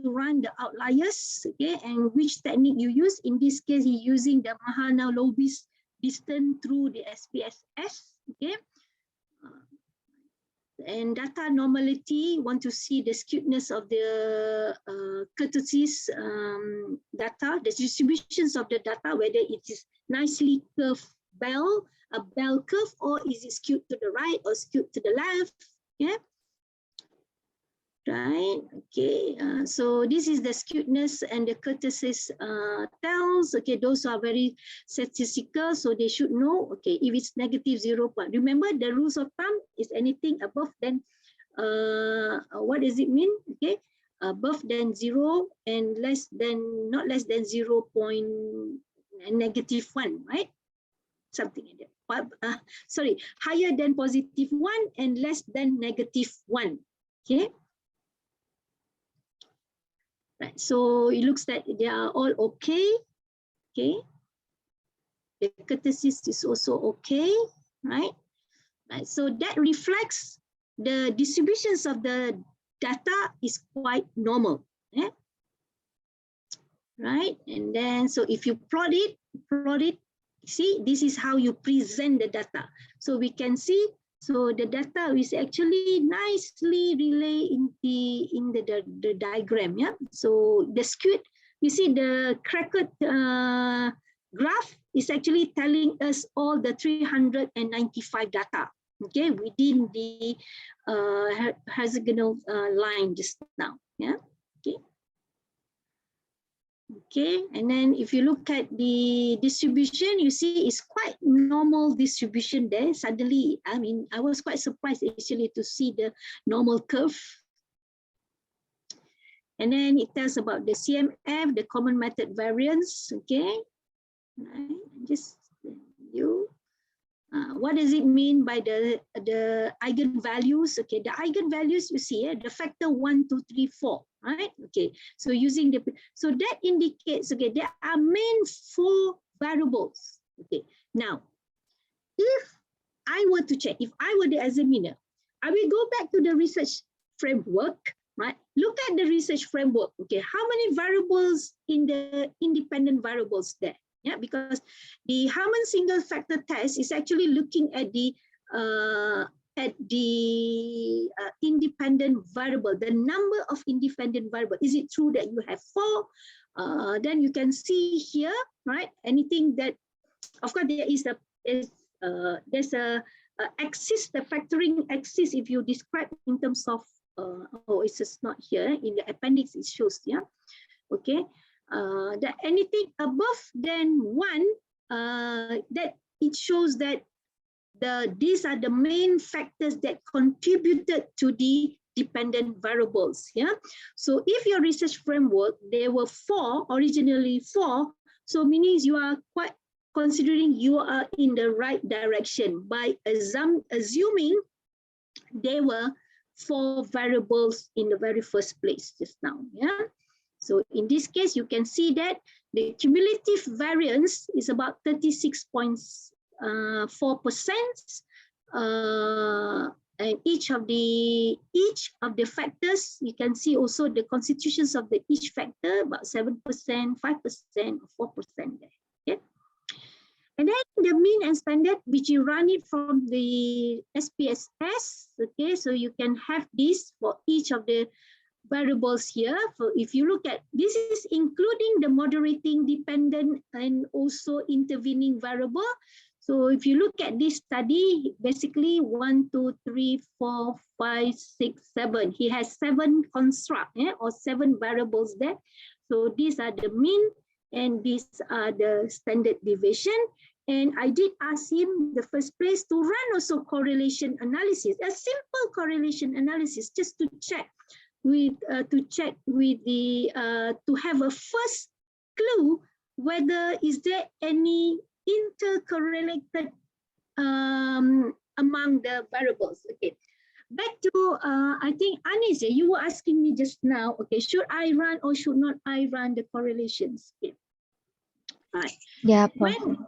run the outliers, okay, and which technique you use? In this case, he's using the Mahana-Lobis distance through the Spss, okay. And data normality, want to see the skewness of the curtices data, the distributions of the data, whether it is nicely curved a bell curve, or is it skewed to the right or skewed to the left? Yeah. Right. Okay. So this is the skewedness and the curtices tells. Okay, those are very statistical, so they should know. Okay, if it's negative 0. Remember the rules of thumb is anything above then. What does it mean? Okay, above than 0 and not less than 0 point -1, right? Something like that. Sorry, higher than +1 and less than -1. Okay. Right. So it looks like they are all okay. Okay. The curtosis is also okay, right? Right. So that reflects the distributions of the data is quite normal. Yeah? Right. And then, so if you plot it, see, this is how you present the data. So we can see, so the data is actually nicely relayed in the diagram. Yeah. So the skewed, you see the cracked graph is actually telling us all the 395 data. Okay, within the hexagonal line just now. Yeah. Okay. Okay, and then if you look at the distribution, you see it's quite normal distribution there. Suddenly, I mean, I was quite surprised actually to see the normal curve. And then it tells about the CMF, the common method variance. Okay, right. Just you. What does it mean by the eigenvalues? Okay, the eigenvalues you see, the factor 1, 2, 3, 4, right? Okay, so using so that indicates, okay, there are main 4 variables. Okay, now, if I were to check, if I were the examiner, I will go back to the research framework, right? Look at the research framework. Okay, how many variables in the independent variables there? Yeah, because the Harman single factor test is actually looking at the independent variable, the number of independent variable. Is it true that you have 4? Then you can see here, right? Anything that, of course, there is there's a axis, the factoring axis. If you describe in terms of, it's just not here in the appendix. It shows, yeah, okay. That anything above than 1, that it shows that these are the main factors that contributed to the dependent variables. Yeah. So if your research framework, there were 4, originally 4, so meaning you are quite considering you are in the right direction by assuming there were 4 variables in the very first place just now. Yeah. So in this case, you can see that the cumulative variance is about 36.4%. And each of the factors, you can see also the constitutions of each factor, about 7%, 5%, 4% there. Okay? And then the mean and standard, which you run it from the Spss. Okay, so you can have this for each of the variables here. So if you look at, this is including the moderating, dependent, and also intervening variable. So if you look at this study, basically 1, 2, 3, 4, 5, 6, 7. He has 7 constructs, or 7 variables there. So these are the mean and these are the standard deviation. And I did ask him in the first place to run also correlation analysis, a simple correlation analysis, just to check with to have a first clue whether is there any intercorrelated among the variables. Okay, back to I think Anis, you were asking me just now. Okay, should I run or should not I run the correlations? Okay. Right. Yeah. When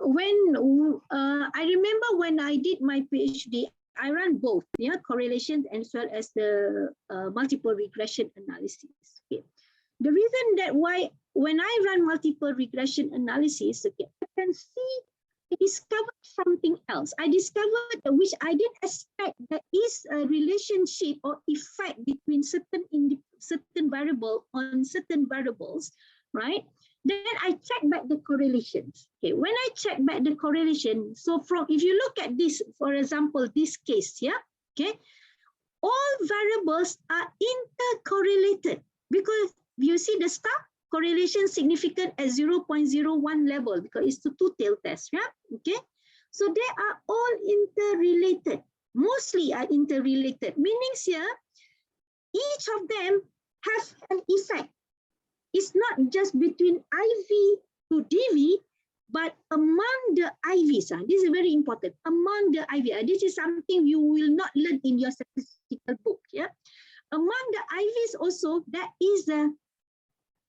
I remember when I did my PhD, I ran both, yeah, correlation as well as the multiple regression analysis. Okay. The reason that why when I run multiple regression analysis, okay, I can see I discovered something else. I discovered which I didn't expect, there is a relationship or effect between certain variable on certain variables, right? Then I check back the correlations. Okay, when I check back the correlation, so from, if you look at this, for example, this case, yeah, okay, all variables are intercorrelated because you see the star correlation significant at 0.01 level because it's the two-tailed test, yeah, okay. So they are all interrelated, mostly are interrelated, meaning here, each of them have an effect. It's not just between IV to DV, but among the IVs. This is very important. Among the IV, this is something you will not learn in your statistical book. Yeah, among the IVs also there is a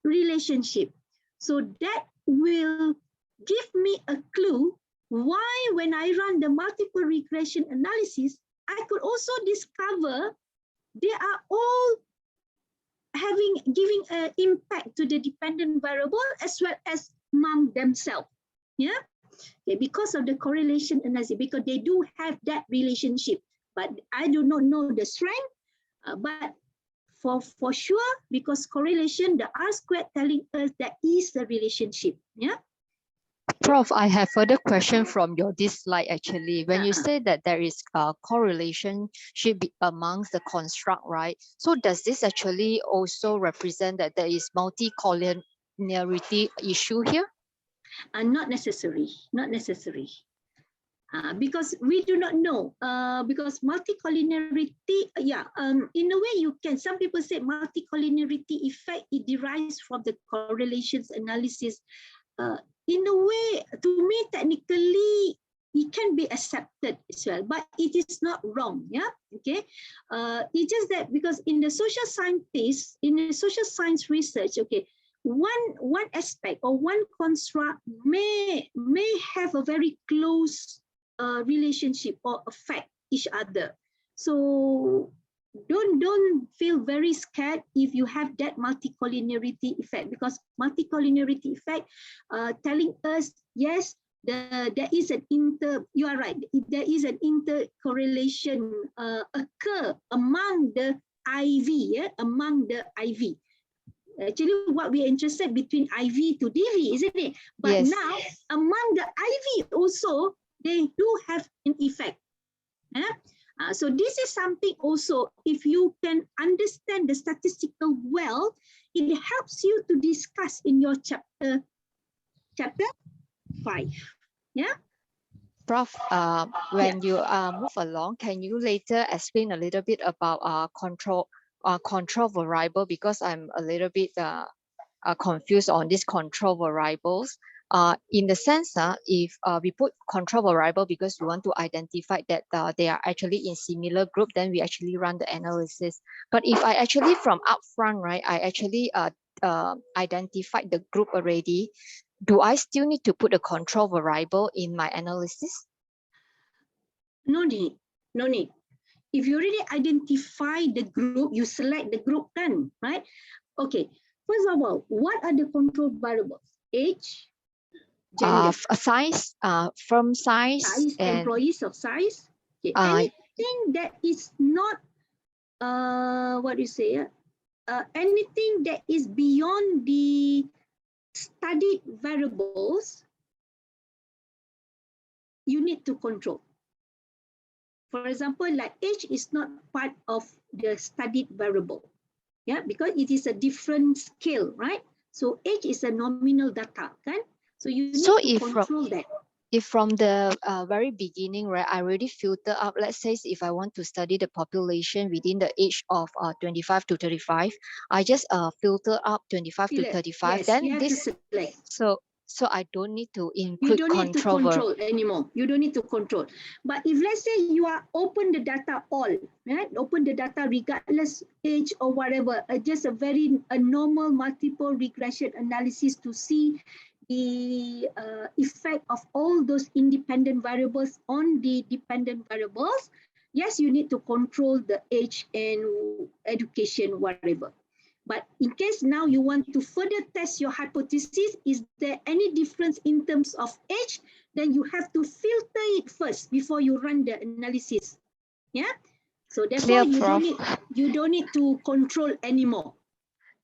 relationship. So that will give me a clue why when I run the multiple regression analysis, I could also discover they are all giving an impact to the dependent variable as well as among themselves. Yeah, okay, because of the correlation analysis, because they do have that relationship, but I do not know the strength, but for sure, because correlation, the R squared telling us there is a relationship. Yeah. Prof, I have further question from this slide actually. When you say that there is a correlation amongst the construct, right? So does this actually also represent that there is multi-collinearity issue here? Not necessary, not necessary. Because we do not know, because multi-collinearity, in a way you can, some people say multi-collinearity effect, it derives from the correlations analysis. In a way, to me, technically, it can be accepted as well, but it is not wrong, yeah, okay? It's just that because in the social scientists, in the social science research, okay, one aspect or one construct may have a very close relationship or affect each other. So don't feel very scared if you have that multi-collinearity effect, because multi-collinearity effect telling us, yes, there is an you are right, there is an intercorrelation occur among the IV, yeah, among the IV. Actually, what we are interested between IV to DV, isn't it? But yes. Now, among the IV also, they do have an effect. So this is something also, if you can understand the statistical well, it helps you to discuss in your chapter 5. Yeah. Prof, when you move along, can you later explain a little bit about control variable, because I'm a little bit confused on these control variables. In the sense, if we put control variable because we want to identify that they are actually in similar group, then we actually run the analysis. But if I actually from upfront, right, I actually identified the group already, do I still need to put a control variable in my analysis? No need, no need. If you already identify the group, you select the group then, right? Okay, first of all, what are the control variables? Age, gender, size, firm size, and employees of size. Okay. Anything that is not, what do you say? Anything that is beyond the studied variables, you need to control. For example, like age is not part of the studied variable, yeah, because it is a different scale, right? So age is a nominal data, kan? So you need to control that. If from the very beginning, right, I already filter up, let's say if I want to study the population within the age of 25 to 35, I just filter up 25 to 35. Yes, then you have this, to select. So I don't need to include you don't need to control anymore. You don't need to control. But if let's say you are open the data all, right? Open the data regardless age or whatever, just a normal multiple regression analysis to see the effect of all those independent variables on the dependent variables. Yes, you need to control the age and education, whatever. But in case now you want to further test your hypothesis, is there any difference in terms of age? Then you have to filter it first before you run the analysis. Yeah. So therefore, you don't need to control anymore.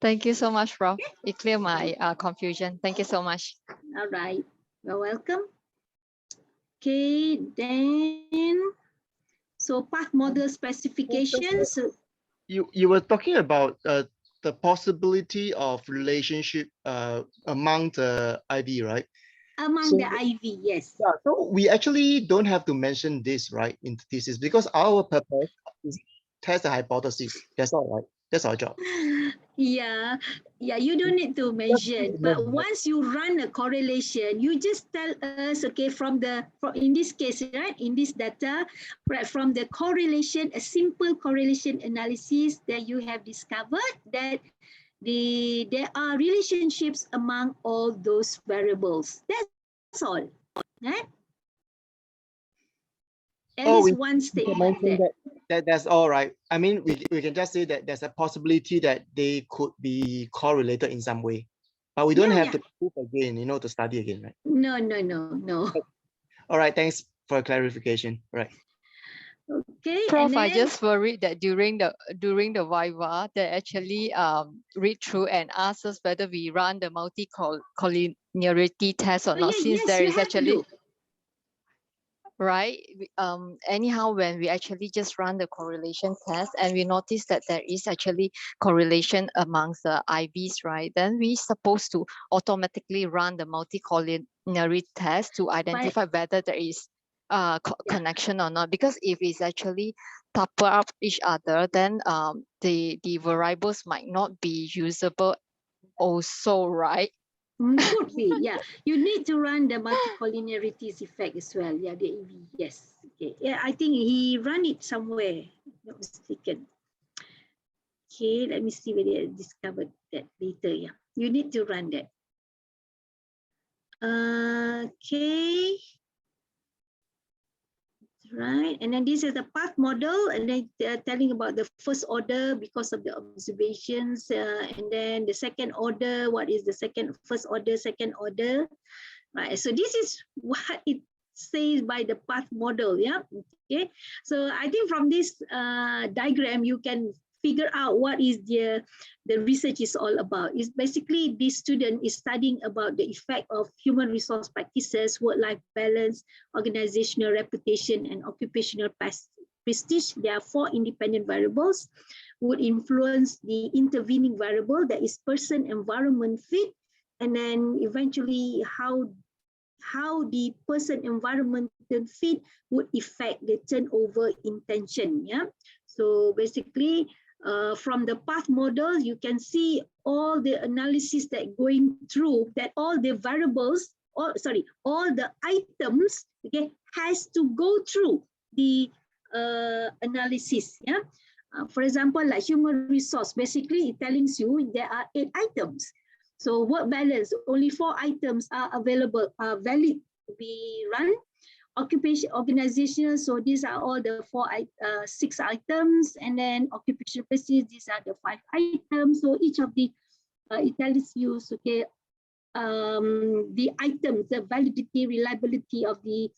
Thank you so much, Prof. It cleared my confusion. Thank you so much. All right. You're welcome. Okay, then, so path model specifications. You were talking about the possibility of relationship among the IV, right? Among the IV, yes. Yeah, so we actually don't have to mention this, right, in the thesis, because our purpose is test the hypothesis. That's all, right? That's our job. Yeah, you don't need to mention, but once you run a correlation, you just tell us, okay, in this case, right, in this data, right, from the correlation, a simple correlation analysis that you have discovered that there are relationships among all those variables. That's all, right? At least one statement like that. That's all right. I mean, we can just say that there's a possibility that they could be correlated in some way, but we don't have to prove again, to study again, right? No. All right, thanks for clarification. Right. Okay. Prof, I just worried that during the Viva, they actually read through and ask us whether we run the multi-collinearity test or not, since there is actually, right? Anyhow, when we actually just run the correlation test and we notice that there is actually correlation amongst the IVs, right? Then we supposed to automatically run the multi-collinearity test to identify whether there is connection or not. Because if it's actually topple up each other, then the variables might not be usable also, right? Could be, yeah. You need to run the multi-collinearities effect as well. Yeah, the EV, yes. Okay. Yeah, I think he ran it somewhere, not mistaken. Okay, let me see whether I discovered that later. Yeah, you need to run that. Okay. Right, and then this is the path model, and then they're telling about the first order because of the observations, and then the second order, what is the first order, second order, right? So this is what it says by the path model, yeah. Okay, so I think from this diagram you can figure out what is the research is all about. It's basically this student is studying about the effect of human resource practices, work-life balance, organizational reputation, and occupational prestige. There are 4 independent variables would influence the intervening variable, that is person environment fit, and then eventually how the person environmental fit would affect the turnover intention. Yeah, so basically from the path model, you can see all the analysis that going through, that all the variables, all the items, okay, has to go through the analysis. Yeah, for example, like human resource, basically it tells you there are 8 items. So work balance, only 4 items are available, are valid to be run. Occupation, organizational, so these are all the 6 items, and then occupational prestige, these are the 5 items. So each of the it tells you, okay, the items, the validity, reliability of the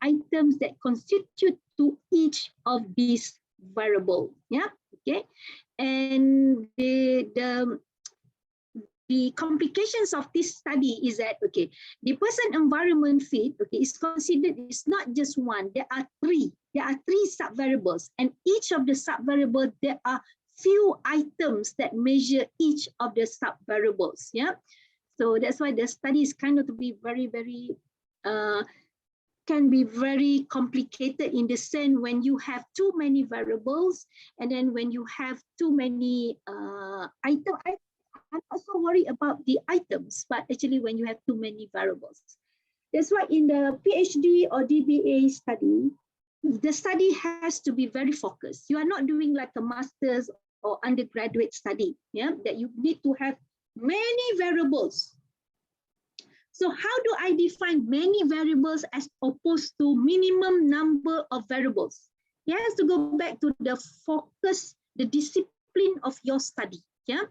items that constitute to each of these variable. Yeah, okay, and the complications of this study is that, okay, the person environment fit, okay, is considered, it's not just one, there are 3 sub-variables, and each of the sub-variables, there are few items that measure each of the sub-variables. Yeah, so that's why the study is kind of to be very, very can be very complicated in the sense when you have too many variables, and then when you have too many items. I'm not so worried about the items, but actually when you have too many variables. That's why in the PhD or DBA study, the study has to be very focused. You are not doing like a master's or undergraduate study, yeah, that you need to have many variables. So how do I define many variables as opposed to minimum number of variables? It has to go back to the focus, the discipline of your study, yeah.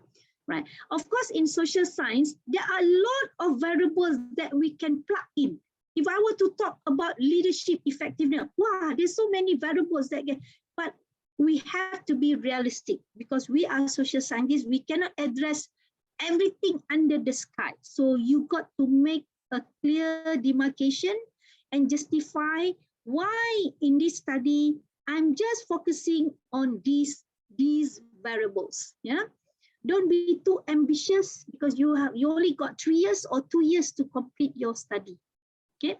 Right. Of course, in social science, there are a lot of variables that we can plug in. If I were to talk about leadership effectiveness, wow, there's so many variables that get, but we have to be realistic because we are social scientists. We cannot address everything under the sky. So you got to make a clear demarcation and justify why in this study, I'm just focusing on these variables, yeah. Don't be too ambitious because you only got 3 years or 2 years to complete your study. Okay.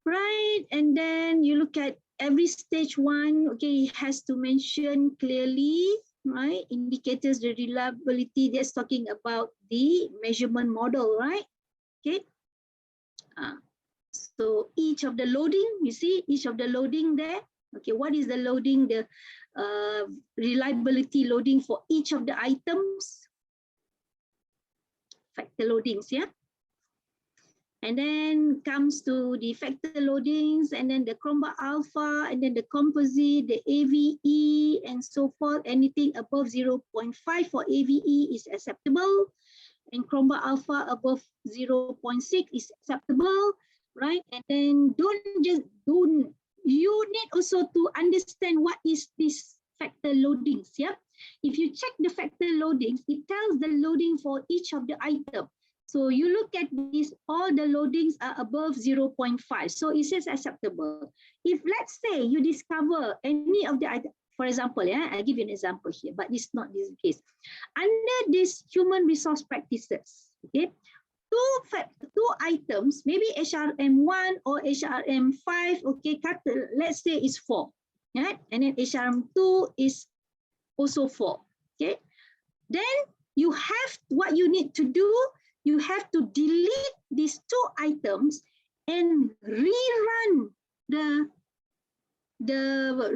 Right. And then you look at every stage 1, okay, it has to mention clearly right? Indicators the reliability, that's talking about the measurement model, right? Okay. So each of the loading, you see each of the loading there. Okay, what is the loading, the reliability loading for each of the items? Factor loadings, yeah. And then comes to the factor loadings, and then the Chromba alpha, and then the composite, the AVE, and so forth. Anything above 0.5 for AVE is acceptable, and Chromba alpha above 0.6 is acceptable, right? And then you need also to understand what is this factor loadings, yeah? If you check the factor loadings, it tells the loading for each of the item. So you look at this, all the loadings are above 0.5. So it says acceptable. If let's say you discover any of the, for example, yeah, I'll give you an example here, but it's not this case. Under this human resource practices, okay, two items, maybe HRM1 or HRM5, okay, let's say it's 4, right? And then HRM2 is also 4, okay? Then you have, what you need to do, you have to delete these two items and rerun the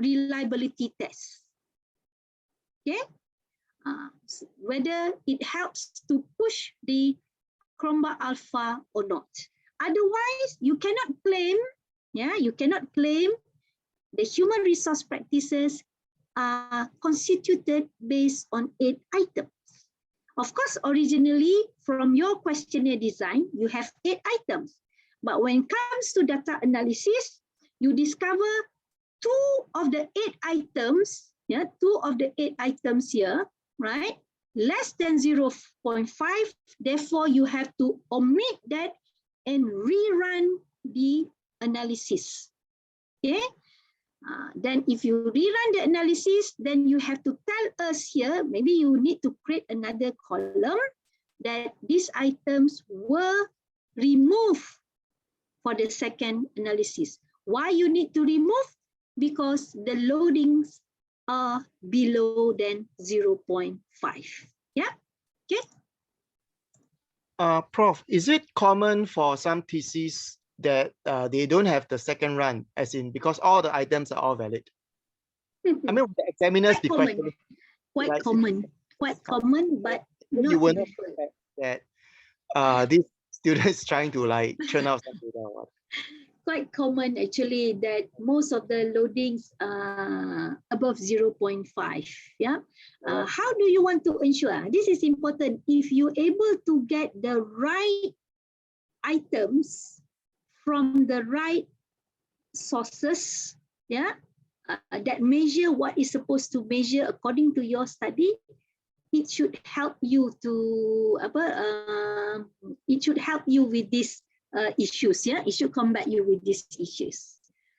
reliability test. Okay, whether it helps to push the Chromba alpha or not. Otherwise, you cannot claim, yeah, you cannot claim the human resource practices are constituted based on 8 items. Of course, originally from your questionnaire design, you have 8 items. But when it comes to data analysis, you discover 2 of the 8 items, yeah, 2 of the 8 items here, right? Less than 0.5, therefore you have to omit that and rerun the analysis, okay? Then if you rerun the analysis, then you have to tell us here, maybe you need to create another column that these items were removed for the second analysis. Why you need to remove? Because the loadings are below than 0.5. Yeah, okay. Prof, is it common for some theses that they don't have the second run, as in because all the items are all valid? I mean, the examiners be questioning. Quite common, but not you will not usual. expect that this student is trying to like churn out some data. Quite common actually that most of the loadings are above 0.5. Yeah. How do you want to ensure? This is important. If you're able to get the right items from the right sources, yeah, that measure what is supposed to measure according to your study, it should help you to it should help you with these issues. Yeah, it should combat you with these issues.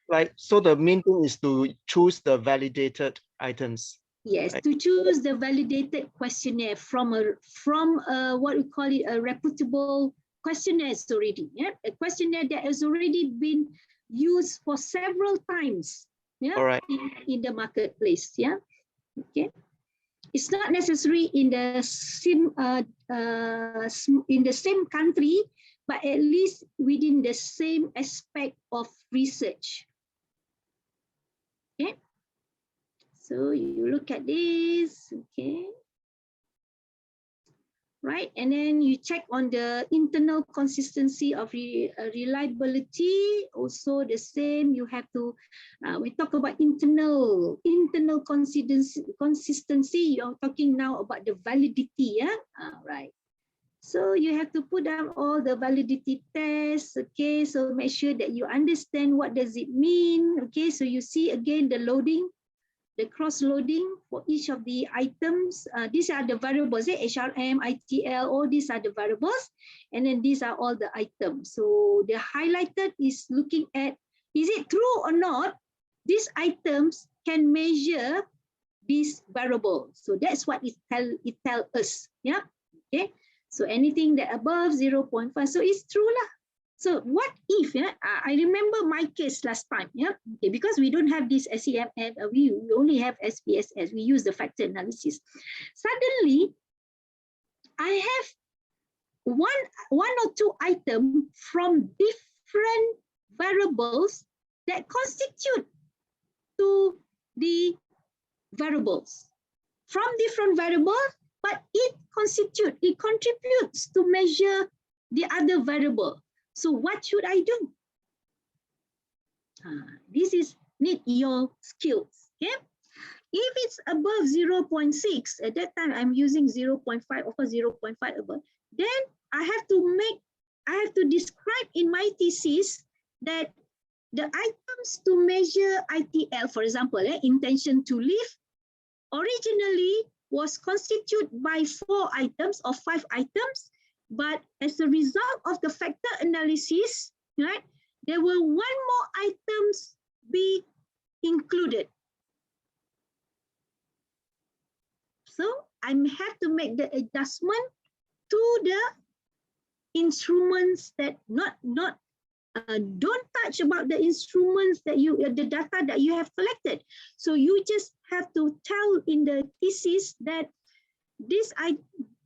Right. So the main thing is to choose the validated items. Yes, right? to choose the validated questionnaire from what we call it, a reputable questionnaire already. Yeah, a questionnaire that has already been used for several times. Yeah, all right. in the marketplace. Yeah, okay. It's not necessary in the same country, but at least within the same aspect of research. Okay. So you look at this, okay. Right, and then you check on the internal consistency of reliability. Also the same, you have to, we talk about internal consistency, you're talking now about the validity, yeah, right. So you have to put down all the validity tests, okay, so make sure that you understand what does it mean, okay, so you see again the loading, the cross-loading for each of the items. These are the variables, HRM, ITL, all these are the variables. And then these are all the items. So the highlighted is looking at, is it true or not? These items can measure this variable. So that's what it tell us, yeah? Okay, so anything that above 0.5, so it's true lah. So what if, I remember my case last time, okay, because we don't have this SEMF, we only have SPSS, we use the factor analysis. Suddenly, I have one or two items from different variables that constitute to the variables. From different variables, but it contributes to measure the other variable. So what should I do? This is need your skills. Okay? If it's above 0.6, at that time I'm using 0.5 or 0.5 above, then I have to describe in my thesis that the items to measure ITL, for example, intention to leave, originally was constituted by 4 items or 5 items, but as a result of the factor analysis, right, there were 1 more items be included. So I have to make the adjustment to the instruments that don't touch about the instruments that the data that you have collected. So you just have to tell in the thesis that this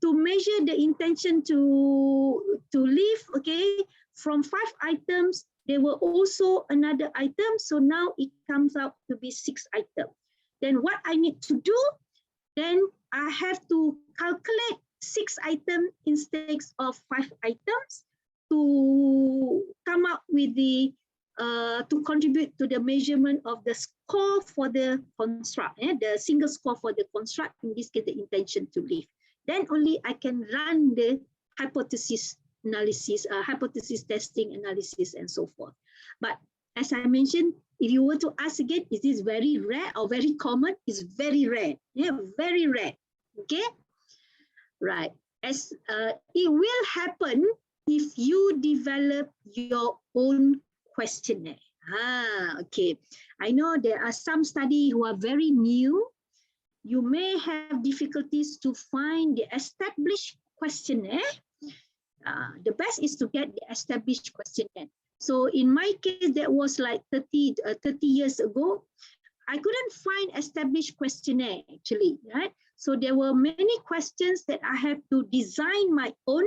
to measure the intention to leave, okay, from 5 items, there were also another item. So now it comes out to be 6 items. Then what I need to do, then I have to calculate 6 items instead of 5 items to come up with the to contribute to the measurement of the score for the construct, the single score for the construct, in this case the intention to leave. Then only I can run the hypothesis analysis, hypothesis testing analysis, and so forth. But as I mentioned, if you were to ask again, is this very rare or very common? It's very rare. Yeah, very rare. Okay, right. As it will happen if you develop your own questionnaire. Okay. I know there are some studies who are very new. You may have difficulties to find the established questionnaire. The best is to get the established questionnaire. So in my case, that was like 30 years ago. I couldn't find established questionnaire actually, right? So there were many questions that I have to design my own,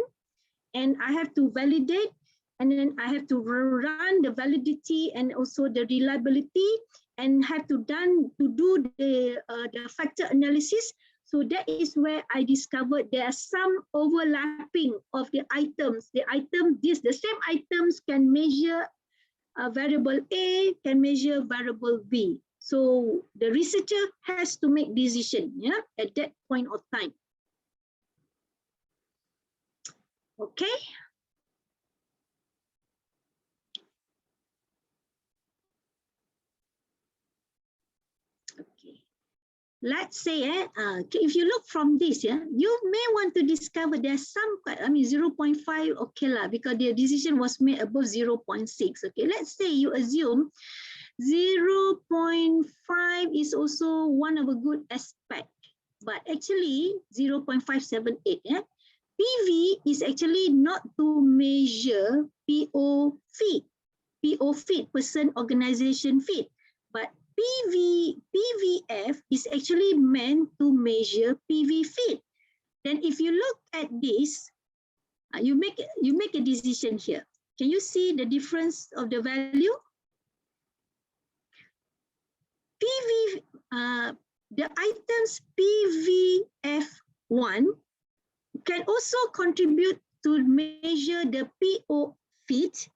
and I have to validate, and then I have to run the validity and also the reliability, and have to do the factor analysis. So that is where I discovered there are some overlapping of the items. The same items can measure variable A, can measure variable B. So the researcher has to make decision, at that point of time. Okay. Okay. Let's say, if you look from this, you may want to discover there's some, 0.5, okay lah, because the decision was made above 0.6. Okay, let's say you assume 0.5 is also one of a good aspect, but actually 0.578. PV is actually not to measure PO fit, person organization fit, but PVF is actually meant to measure PV fit. Then if you look at this, you make a decision here. Can you see the difference of the value? The items PVF1 can also contribute to measure the PO fit,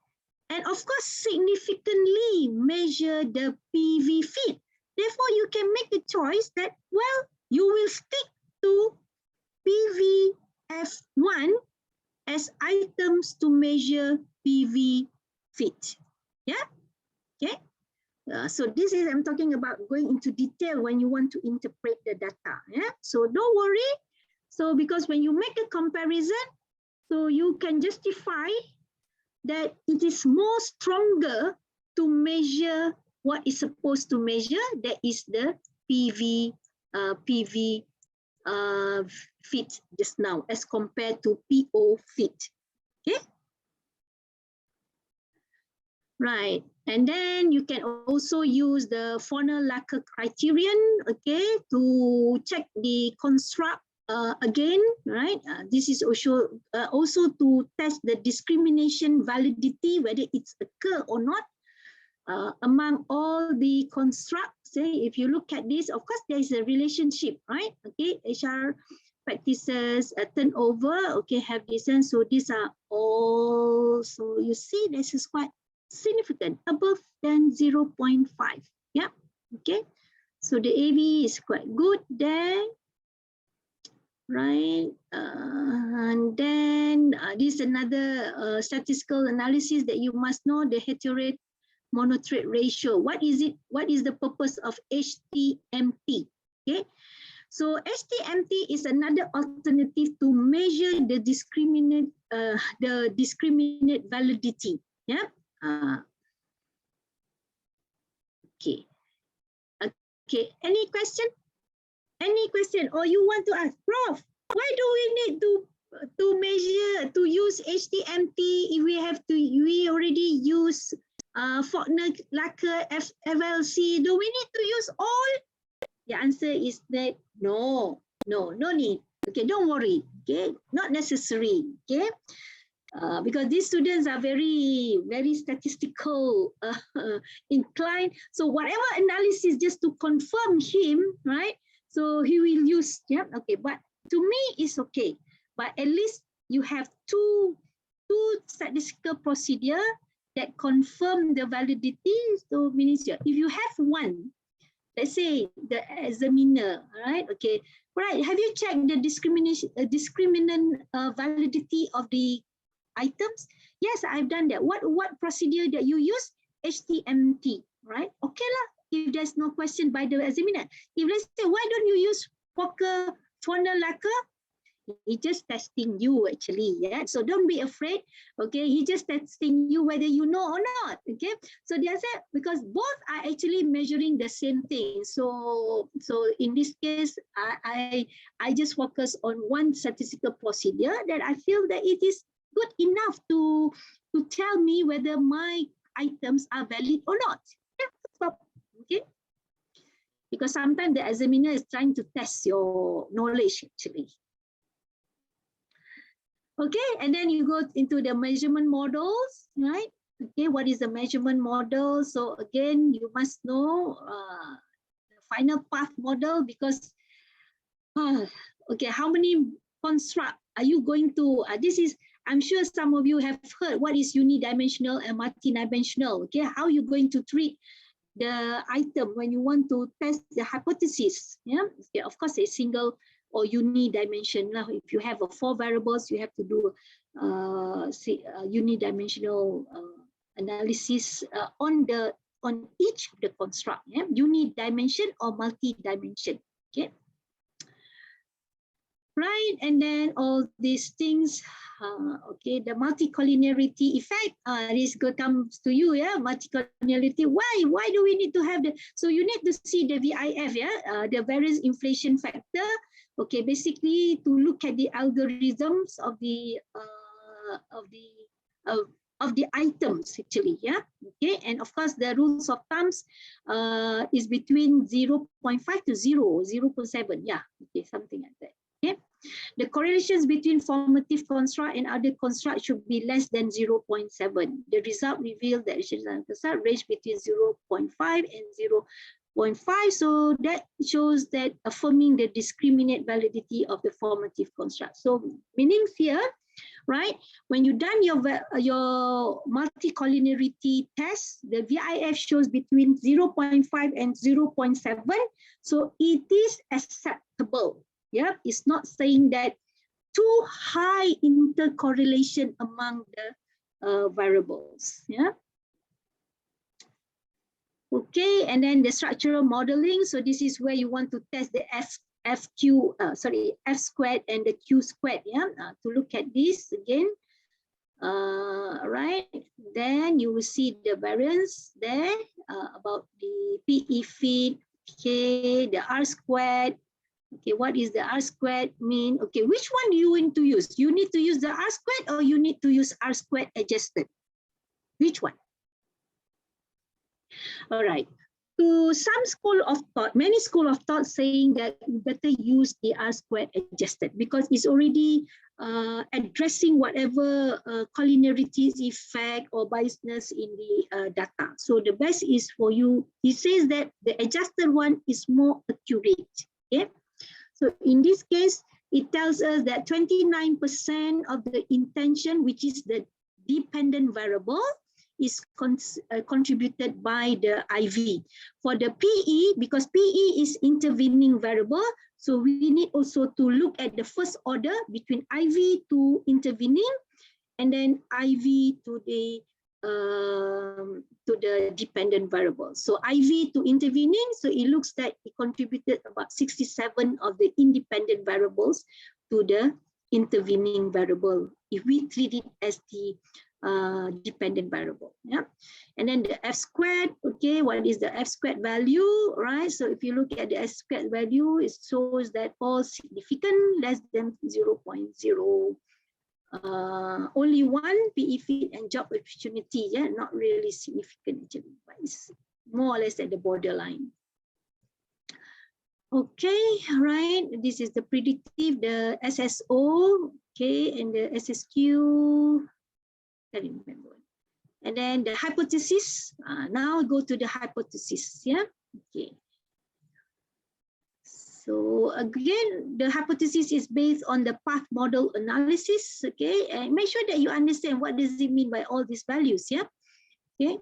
and of course significantly measure the PV fit. Therefore, you can make the choice that, well, you will stick to PVF1 as items to measure PV fit. Yeah, okay. So this is, I'm talking about going into detail when you want to interpret the data. Yeah, so don't worry. So because when you make a comparison, so you can justify that it is more stronger to measure what is supposed to measure, that is the PV fit just now as compared to PO fit. Okay. Right. And then you can also use the Forner-Lacker criterion, okay, to check the construct again, right? This is also to test the discrimination validity, whether it's occur or not among all the constructs. If you look at this, of course, there is a relationship, right? Okay, HR practices, turnover, okay, have this, and so these are all, so you see this is quite significant, above than 0.5. Yeah, okay. So the AV is quite good there, right? And then this is another statistical analysis that you must know, the heterorate monotrait ratio. What is it? What is the purpose of Htmp? Okay. So Htmp is another alternative to measure the discriminate validity. Yeah. Okay. Okay. Any question? Any question? Or you want to ask, Prof? Why do we need to measure, to use Htmp if we already use Forner-Lacker FLC? Do we need to use all? The answer is that no need. Okay, don't worry. Okay, not necessary. Okay, because these students are very statistical inclined. So whatever analysis just to confirm him, right? So he will use, yeah, okay. But to me, it's okay. But at least you have two statistical procedure that confirm the validity. So means if you have one, let's say the examiner, right? Okay, right. Have you checked the discriminant validity of the items? Yes, I've done that. What procedure that you use? Htmp, right? Okay lah. If there's no question by the examiner, if let's say why don't you use Forner-Lacker? He's just testing you actually, yeah. So don't be afraid. Okay, he's just testing you whether you know or not. Okay, so there's a, because both are actually measuring the same thing. So in this case, I just focus on one statistical procedure that I feel that it is good enough to tell me whether my items are valid or not. Yeah, okay. Because sometimes the examiner is trying to test your knowledge actually. Okay, and then you go into the measurement models, right? Okay, what is the measurement model? So again, you must know the final path model because, okay, how many construct are you going to, this is, I'm sure some of you have heard what is unidimensional and multidimensional, okay? How are you going to treat the item when you want to test the hypothesis, yeah? Okay, of course, a single or unidimensional. If you have 4 variables, you have to do unidimensional analysis on each of the construct. Yeah? Unidimension or multi-dimension. Okay. Right, and then all these things. Okay, the multi-collinearity effect. This comes to you, yeah. Multi-collinearity. Why do we need to have the? So you need to see the VIF, yeah, the variance inflation factor. Okay, basically to look at the algorithms of the items actually, yeah. Okay, and of course the rules of thumbs is between 0.5 to 0.7, yeah. Okay, something like that. Okay, the correlations between formative construct and other construct should be less than 0.7. The result revealed that the range between 0.5 and 0.5. So that shows that affirming the discriminate validity of the formative construct. So meanings here, right? When you done your multi-collinearity test, the VIF shows between 0.5 and 0.7. So it is acceptable. Yeah, it's not saying that too high intercorrelation among the variables. Yeah. Okay, and then the structural modeling. So this is where you want to test the F squared and the Q squared. Yeah, to look at this again. Right. Then you will see the variance there about the PE fit. Okay, the R squared. Okay, what is the R squared mean? Okay, which one do you want to use? You need to use the R squared or you need to use R squared adjusted? Which one? All right. To some school of thought, many school of thought saying that we better use the R-squared adjusted because it's already addressing whatever collinearity effect or biasness in the data. So the best is for you, he says that the adjusted one is more accurate. Okay? So in this case, it tells us that 29% of the intention, which is the dependent variable, is contributed by the IV. For the PE, because PE is intervening variable, so we need also to look at the first order between IV to intervening, and then IV to the dependent variable. So IV to intervening, so it looks like it contributed about 67 of the independent variables to the intervening variable if we treat it as the dependent variable. Yeah, and then the F-squared. Okay, what is the F-squared value? Right. So if you look at the F-squared value, it shows that all significant less than 0.0. Only one PE fit and job opportunity. Yeah, not really significant actually, but it's more or less at the borderline. Okay, right. This is the predictive, the SSO. Okay, and the SSQ. I don't remember. And then the hypothesis. Now go to the hypothesis. Yeah. Okay. So again, the hypothesis is based on the path model analysis. Okay, and make sure that you understand what does it mean by all these values. Yeah. Okay.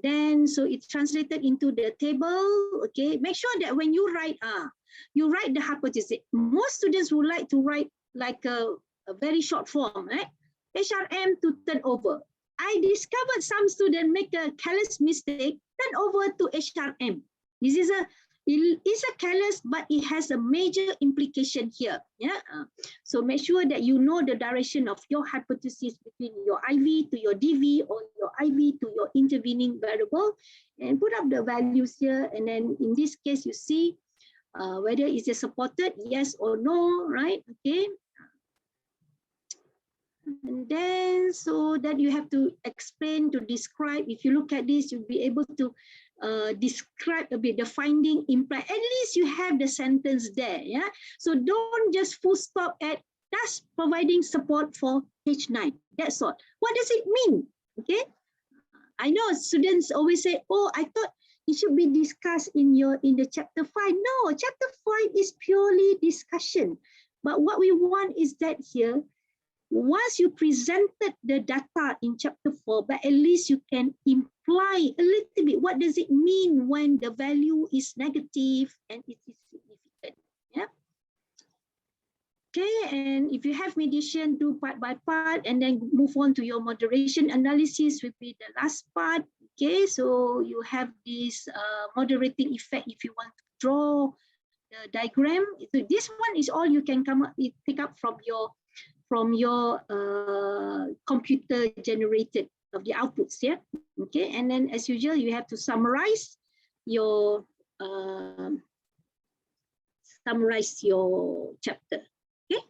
Then so it's translated into the table. Okay. Make sure that when you write the hypothesis. Most students would like to write like a very short form, right? HRM to turnover. I discovered some students make a careless mistake, turn over to HRM. This is it's a careless, but it has a major implication here. Yeah. So make sure that you know the direction of your hypothesis between your IV to your DV or your IV to your intervening variable, and put up the values here. And then in this case, you see whether is it supported, yes or no, right? Okay. And then so that you have to explain, to describe. If you look at this, you'll be able to describe a bit the finding, imply. At least you have the sentence there. Yeah. So don't just full stop at thus providing support for H9. That's all. What does it mean? Okay. I know students always say, "Oh, I thought it should be discussed in the chapter 5." No, chapter 5 is purely discussion. But what we want is that here, once you presented the data in chapter 4, but at least you can imply a little bit, what does it mean when the value is negative and it is significant? Yeah. Okay, and if you have mediation, do part by part and then move on to your moderation analysis will be the last part. Okay, so you have this moderating effect if you want to draw the diagram. So this one is all you can pick up from your computer generated of the outputs. Yeah. Okay, and then as usual, you have to summarize your chapter. Okay.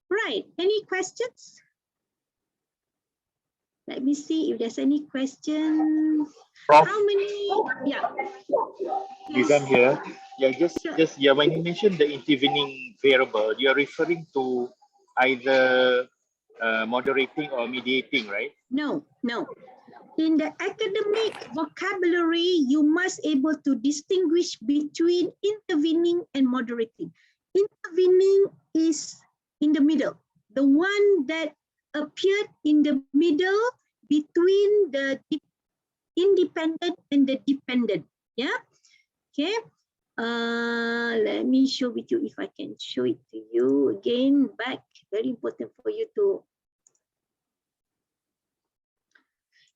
Right. Any questions? Let me see if there's any questions. Prof, How many? Yeah. Nizam here. Yeah, Sure. yeah. When you mentioned the intervening variable, you're referring to either moderating or mediating, right? No. In the academic vocabulary, you must able to distinguish between intervening and moderating. Intervening is in the middle, the one that appeared in the middle between the independent and the dependent. Yeah. Okay. Let me show with you if I can show it to you again. Back, very important for you to.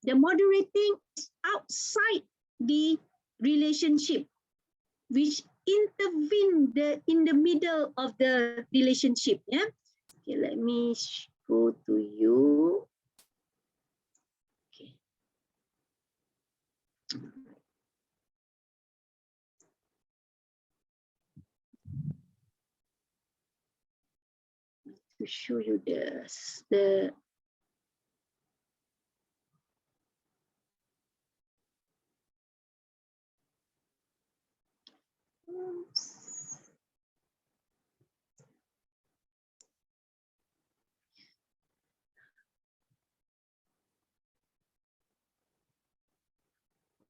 The moderating is outside the relationship, which intervene in the middle of the relationship. Yeah. Okay, let me go to you. Okay. To show you the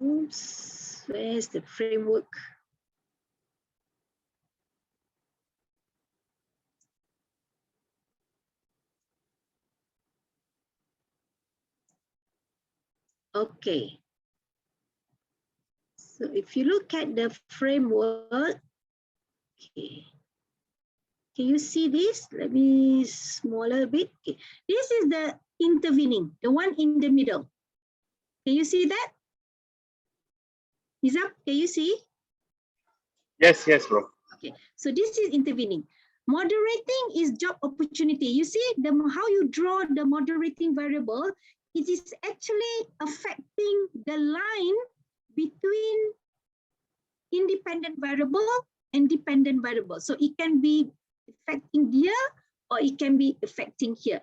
Oops, where's the framework? Okay. So if you look at the framework, okay. Can you see this? Let me smaller a bit. Okay. This is the intervening, the one in the middle. Can you see that? Nizam, can you see? Yes, yes, bro. Okay, so this is intervening. Moderating is job opportunity. You see how you draw the moderating variable, it is actually affecting the line between independent variable and dependent variable. So it can be affecting here or it can be affecting here.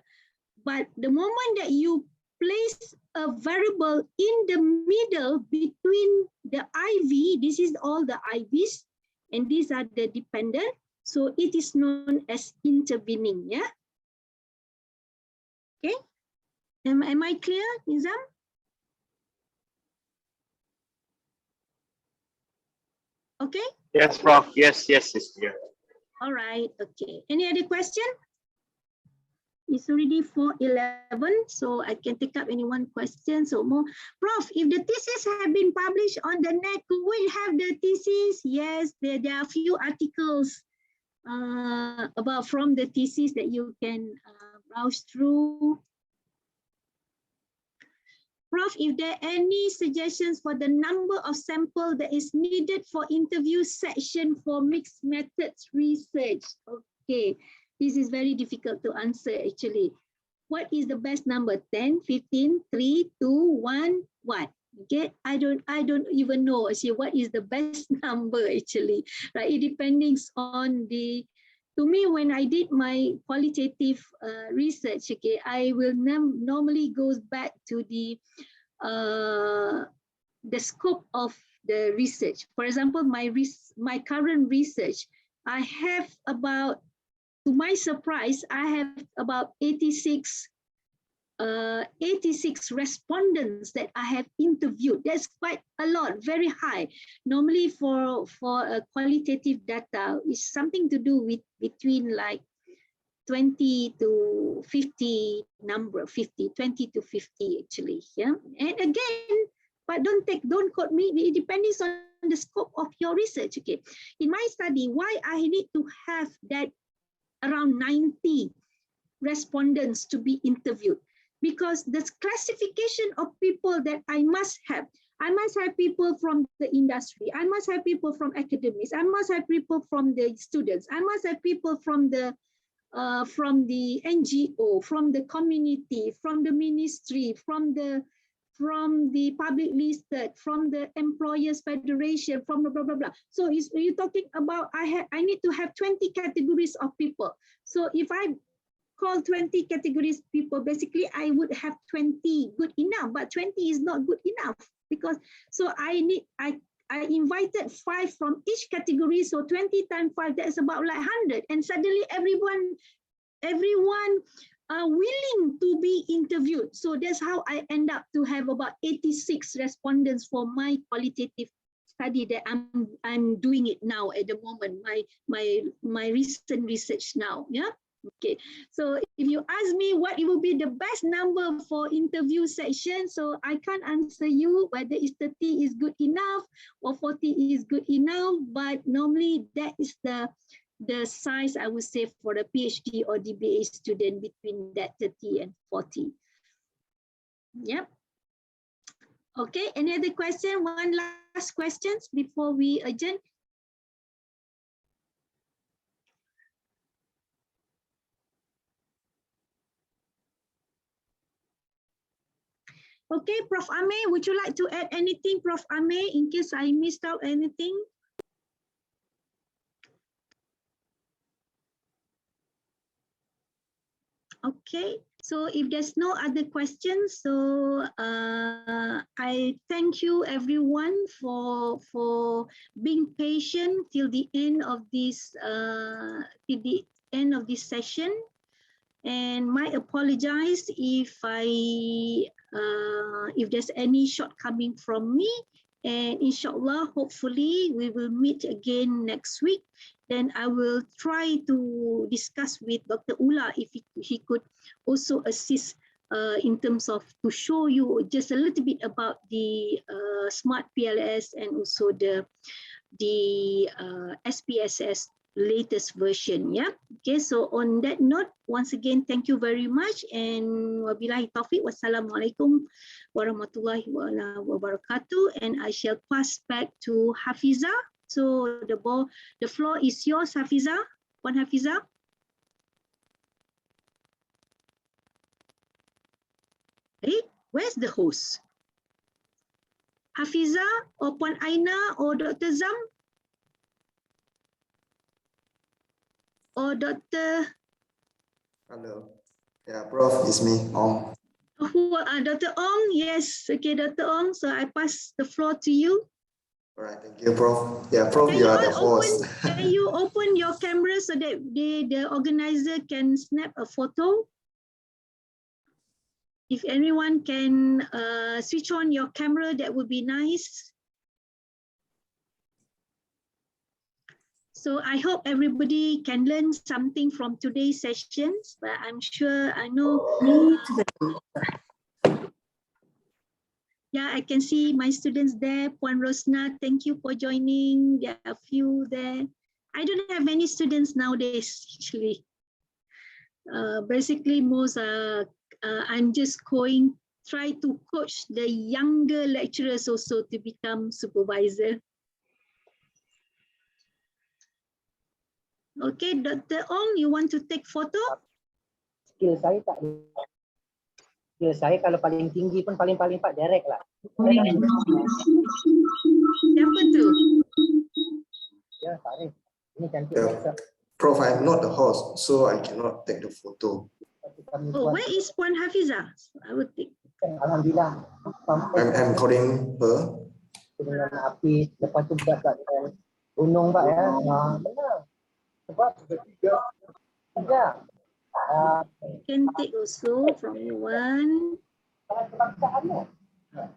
But the moment that you place a variable in the middle between the IV, this is all the IVs, and these are the dependent. So it is known as intervening, yeah? Okay, am I clear, Nizam? Okay? Yes, Prof. Yes, yes, yes. Yeah. All right, okay. Any other question? It's already 4:11, so I can take up any one question. So more, Prof, if the thesis have been published on the net, could we have the thesis? Yes, there are a few articles about from the thesis that you can browse through. Prof, if there are any suggestions for the number of sample that is needed for interview section for mixed methods research? Okay, this is very difficult to answer actually. What is the best number? 10, 15, 3, 2, 1, what? Okay, I don't even know actually what is the best number actually, right? It depends on the, to me, when I did my qualitative research, okay, I will normally goes back to the scope of the research. For example, my current research, I have about, to my surprise, I have about 86 respondents that I have interviewed. That's quite a lot, very high. Normally for a qualitative data, is something to do with between like 20 to 50 number, 20 to 50 actually, yeah. And again, but don't quote me, it depends on the scope of your research, okay. In my study, why I need to have that around 90 respondents to be interviewed? Because the classification of people that I must have people from the industry, I must have people from academics, I must have people from the students, I must have people from the NGO, from the community, from the ministry, from the public listed, from the employers federation, from the blah blah blah. So you're talking about I need to have 20 categories of people. So if I call 20 categories people, basically I would have 20 good enough, but 20 is not good enough, because so I invited 5 from each category, so 20 times 5, that's about like 100, and suddenly everyone are willing to be interviewed. So that's how I end up to have about 86 respondents for my qualitative study that I'm doing it now at the moment, my recent research now, yeah. Okay, so if you ask me what it will be the best number for interview section, so I can't answer you whether it's 30 is good enough or 40 is good enough, but normally that is the size I would say for a PhD or DBA student, between that 30 and 40. Yep. Okay, any other question? One last questions before we adjourn. Okay, Prof. Ame, would you like to add anything, Prof. Ame, in case I missed out anything? Okay, so if there's no other questions, so I thank you everyone for being patient till the end of this session. And my apologize if there's any shortcoming from me, And inshallah, hopefully we will meet again next week. Then I will try to discuss with Dr. Ula if he could also assist in terms of to show you just a little bit about the smart PLS and also the SPSS latest version. Yeah. Okay. So on that note, once again, thank you very much. And wabillahi taufiq. Wassalamualaikum warahmatullahi wabarakatuh. And I shall pass back to Hafiza. So the floor is yours, Hafiza. Puan Hafiza. Hey, where's the host? Hafiza or Puan Aina or Dr. Zam? Or Dr. Hello. Yeah, Prof, it's me, Ong. Dr. Ong, yes. Okay, Dr. Ong, so I pass the floor to you. All right, thank you, Prof. Yeah, Prof, you are the host. Can you open your camera so that the organizer can snap a photo? If anyone can switch on your camera, that would be nice. So I hope everybody can learn something from today's sessions, but I know. Yeah, I can see my students there. Puan Rosna, thank you for joining. There are a few there. I don't have many students nowadays, actually. Basically, most I'm just try to coach the younger lecturers also to become supervisor. Okay, Dr. Ong, you want to take photo? Skill saya tak. Skill saya kalau paling tinggi pun paling Pak direct lah. Siapa tu? Ya, Pak Arif. Ini cantik. Yeah. Prof, I'm not the host, so I cannot take the photo. Oh, where is Puan Hafiza? I will take. Alhamdulillah. I'm calling her. Dengan api, lepas tu budak gunung Pak ya. Benar. Sebab tiga. Can take also from one.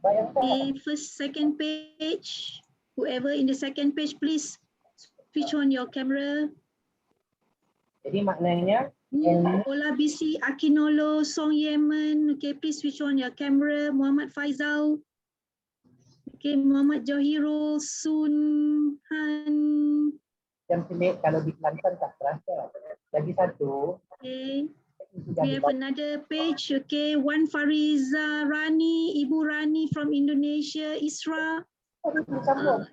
Okay, first, second page. Whoever in the second page, please switch on your camera. Jadi maknanya Ola BC, Akinolo, Song Yemen. Okay, please switch on your camera. Muhammad Faizal. Okay, Muhammad Johirul, Sun Han. jam selit kalau di Kelantan tak terasa. Lagi satu. Okay. We have another page. Okay, one Fariza Rani, Ibu Rani from Indonesia, Isra.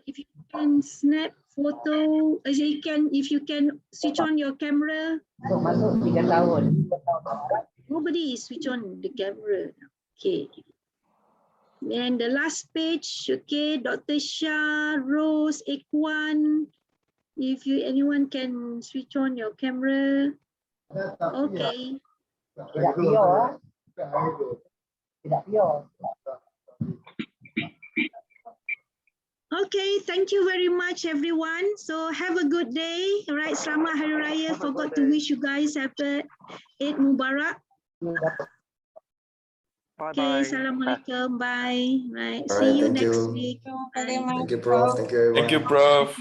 If you can snap photo, if you can switch on your camera. Masuk 3 tahun. Nobody is switch on the camera. Okay. And the last page, okay, Dr. Shah, Rose, Ekwan. If anyone can switch on your camera. Okay. Tidak pure. Tidak pure. Okay, thank you very much, everyone. So have a good day. All right, Selamat Hari Raya. Forgot to wish you guys have a Eid Mubarak. Okay, Assalamualaikum. Bye. Right. See you next week. Thank you, Prof. Thank you, everyone. Thank you, Prof.